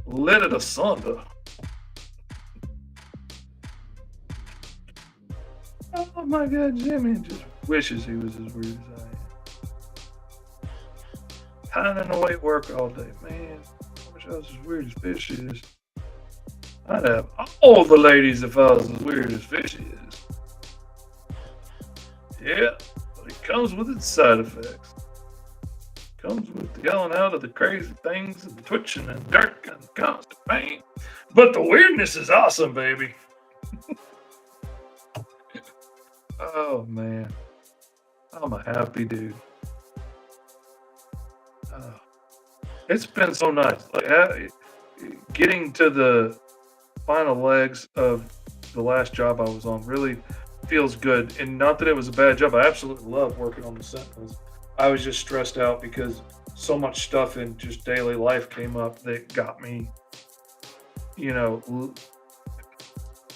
Lit it asunder. Oh my God, Jimmy just wishes he was as weird as I am. Pining away at work all day, man. I wish I was as weird as Fish is. I'd have all the ladies if I was as weird as Fish is. Yeah, but it comes with its side effects. It comes with the yelling out of the crazy things and the twitching and the dirt and the constant pain. But the weirdness is awesome, baby. Oh man, I'm a happy dude. uh, it's been so nice. Like getting to the final legs of the last job I was on really feels good. And not that it was a bad job. I absolutely love working on the Sentinels. I was just stressed out because so much stuff in just daily life came up that got me, you know,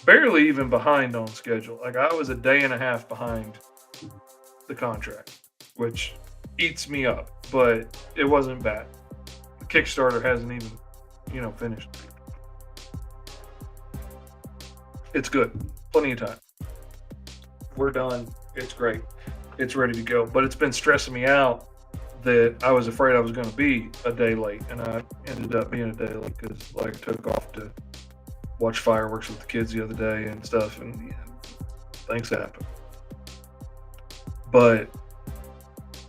barely even behind on schedule. Like I was a day and a half behind the contract, which eats me up, but it wasn't bad. The Kickstarter hasn't even, finished. It's good. Plenty of time. We're done. It's great. It's ready to go. But it's been stressing me out that I was afraid I was going to be a day late, and I ended up being a day late because like I took off to watch fireworks with the kids the other day and stuff, and things happen. But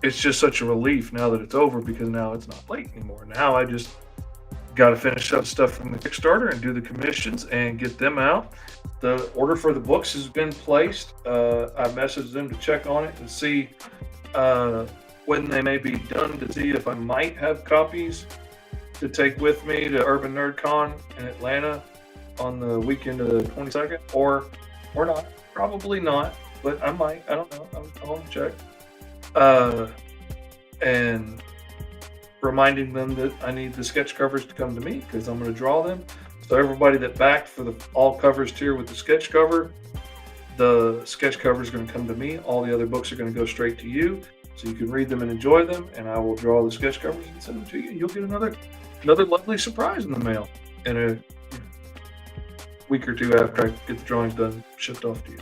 it's just such a relief now that it's over because now it's not late anymore. Now I just got to finish up stuff from the Kickstarter and do the commissions and get them out. The order for the books has been placed. I messaged them to check on it and see when they may be done to see if I might have copies to take with me to Urban Nerd Con in Atlanta on the weekend of the 22nd, or not. Probably not, but I might. I don't know. I want to check. And reminding them that I need the sketch covers to come to me because I'm going to draw them. So everybody that backed for the all covers tier with the sketch cover, the sketch cover is going to come to me. All the other books are going to go straight to you, so you can read them and enjoy them. And I will draw the sketch covers and send them to you. You'll get another lovely surprise in the mail in a week or two after I get the drawings done, shipped off to you.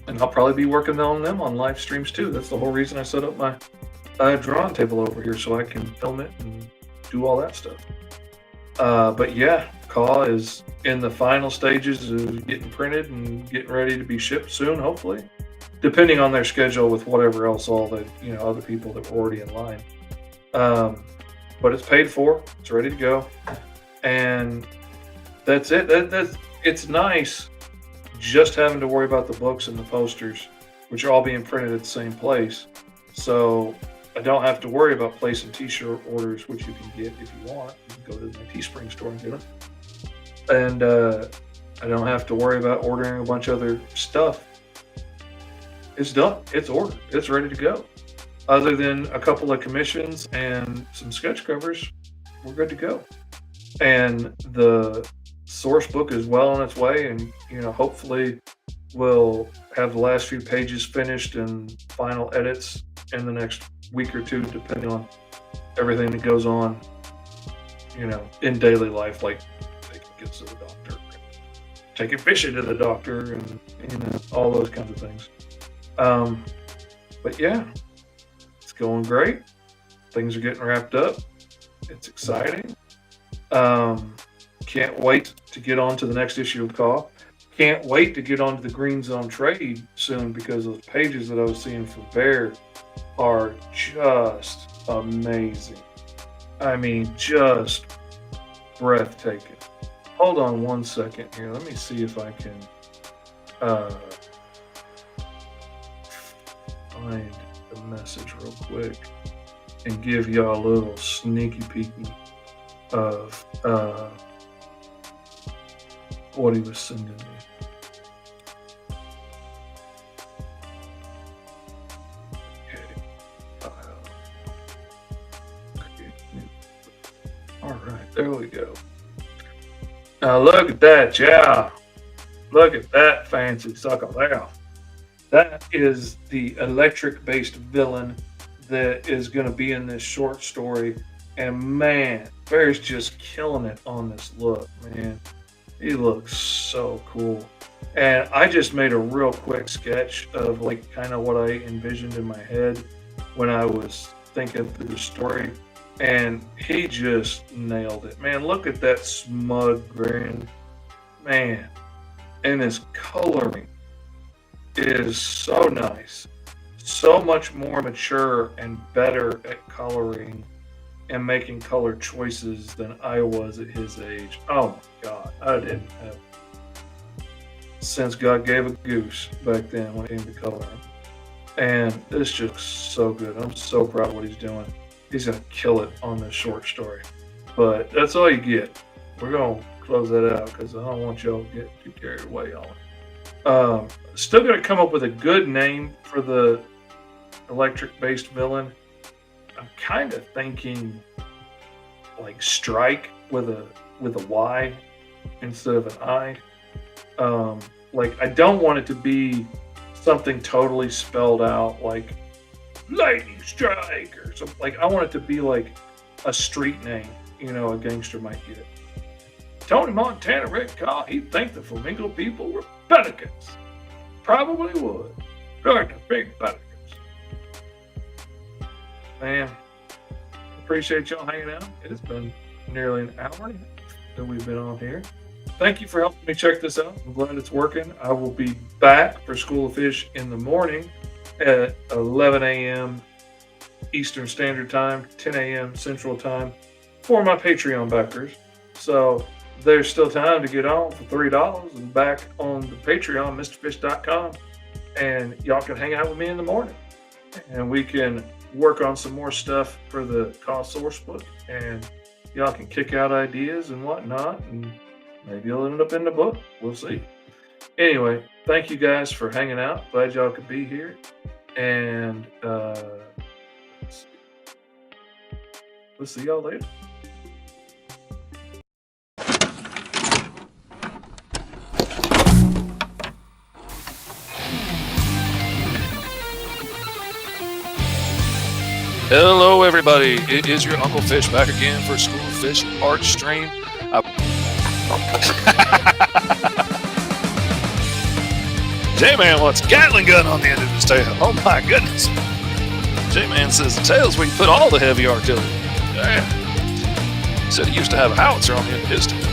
And I'll probably be working on them on live streams too. That's the whole reason I set up my drawing table over here so I can film it and do all that stuff. But yeah, Caw is in the final stages of getting printed and getting ready to be shipped soon, hopefully, depending on their schedule with whatever else all the other people that were already in line. But it's paid for, it's ready to go, and that's it. It's nice just having to worry about the books and the posters, which are all being printed at the same place. So I don't have to worry about placing t-shirt orders, which you can get if you want. You can go to my Teespring store and get them. And I don't have to worry about ordering a bunch of other stuff. It's done. It's ordered. It's ready to go. Other than a couple of commissions and some sketch covers, we're good to go. And the source book is well on its way, and hopefully we'll have the last few pages finished and final edits in the next week or two, depending on everything that goes on in daily life, like taking kids to the doctor, taking fishing to the doctor, and all those kinds of things. But yeah, it's going great. Things are getting wrapped up. It's exciting. Can't wait to get on to the next issue of Caw. Can't wait to get onto the Green Zone trade soon, because those pages that I was seeing for Bear are just amazing. I mean, just breathtaking. Hold on one second here. Let me see if I can find the message real quick and give y'all a little sneaky peeky of what he was sending me. All right, there we go. Now look at that, yeah. Look at that fancy sucker there. That is the electric-based villain that is going to be in this short story. And man, Bear's just killing it on this look, man. He looks so cool. And I just made a real quick sketch of like kind of what I envisioned in my head when I was thinking through the story. And he just nailed it. Man, look at that smug grin. Man. And his coloring is so nice. So much more mature and better at coloring and making color choices than I was at his age. Oh my God, I didn't have since God gave a goose back then when it came to coloring. And this just so good. I'm so proud of what he's doing. He's gonna kill it on this short story. But that's all you get. We're gonna close that out because I don't want y'all to get too carried away on it. Still gonna come up with a good name for the electric-based villain. I'm kind of thinking like Strike with a Y instead of an I. Like I don't want it to be something totally spelled out like Lightning Strike or something. Like I want it to be like a street name, a gangster might get. Tony Montana Red Car, he'd think the Flamingo people were pelicans. Probably would. Like the big pelicans. Man, appreciate y'all hanging out. It has been nearly an hour that we've been on here. Thank you for helping me check this out. I'm glad it's working. I will be back for School of Fish in the morning at 11 a.m. Eastern Standard Time, 10 a.m. Central Time for my Patreon backers. So there's still time to get on for $3 and back on the Patreon, MrFish.com. And y'all can hang out with me in the morning. And we can work on some more stuff for the cost source book. And y'all can kick out ideas and whatnot. And maybe it'll end up in the book. We'll see. Anyway, thank you guys for hanging out. Glad y'all could be here. And we'll see y'all later. Hello, everybody. It is your Uncle Fish back again for School of Fish art stream. J-Man wants a Gatling gun on the end of his tail. Oh my goodness. J-Man says the tail's where you put all the heavy artillery. Yeah. Said he used to have a howitzer on the end of his tail.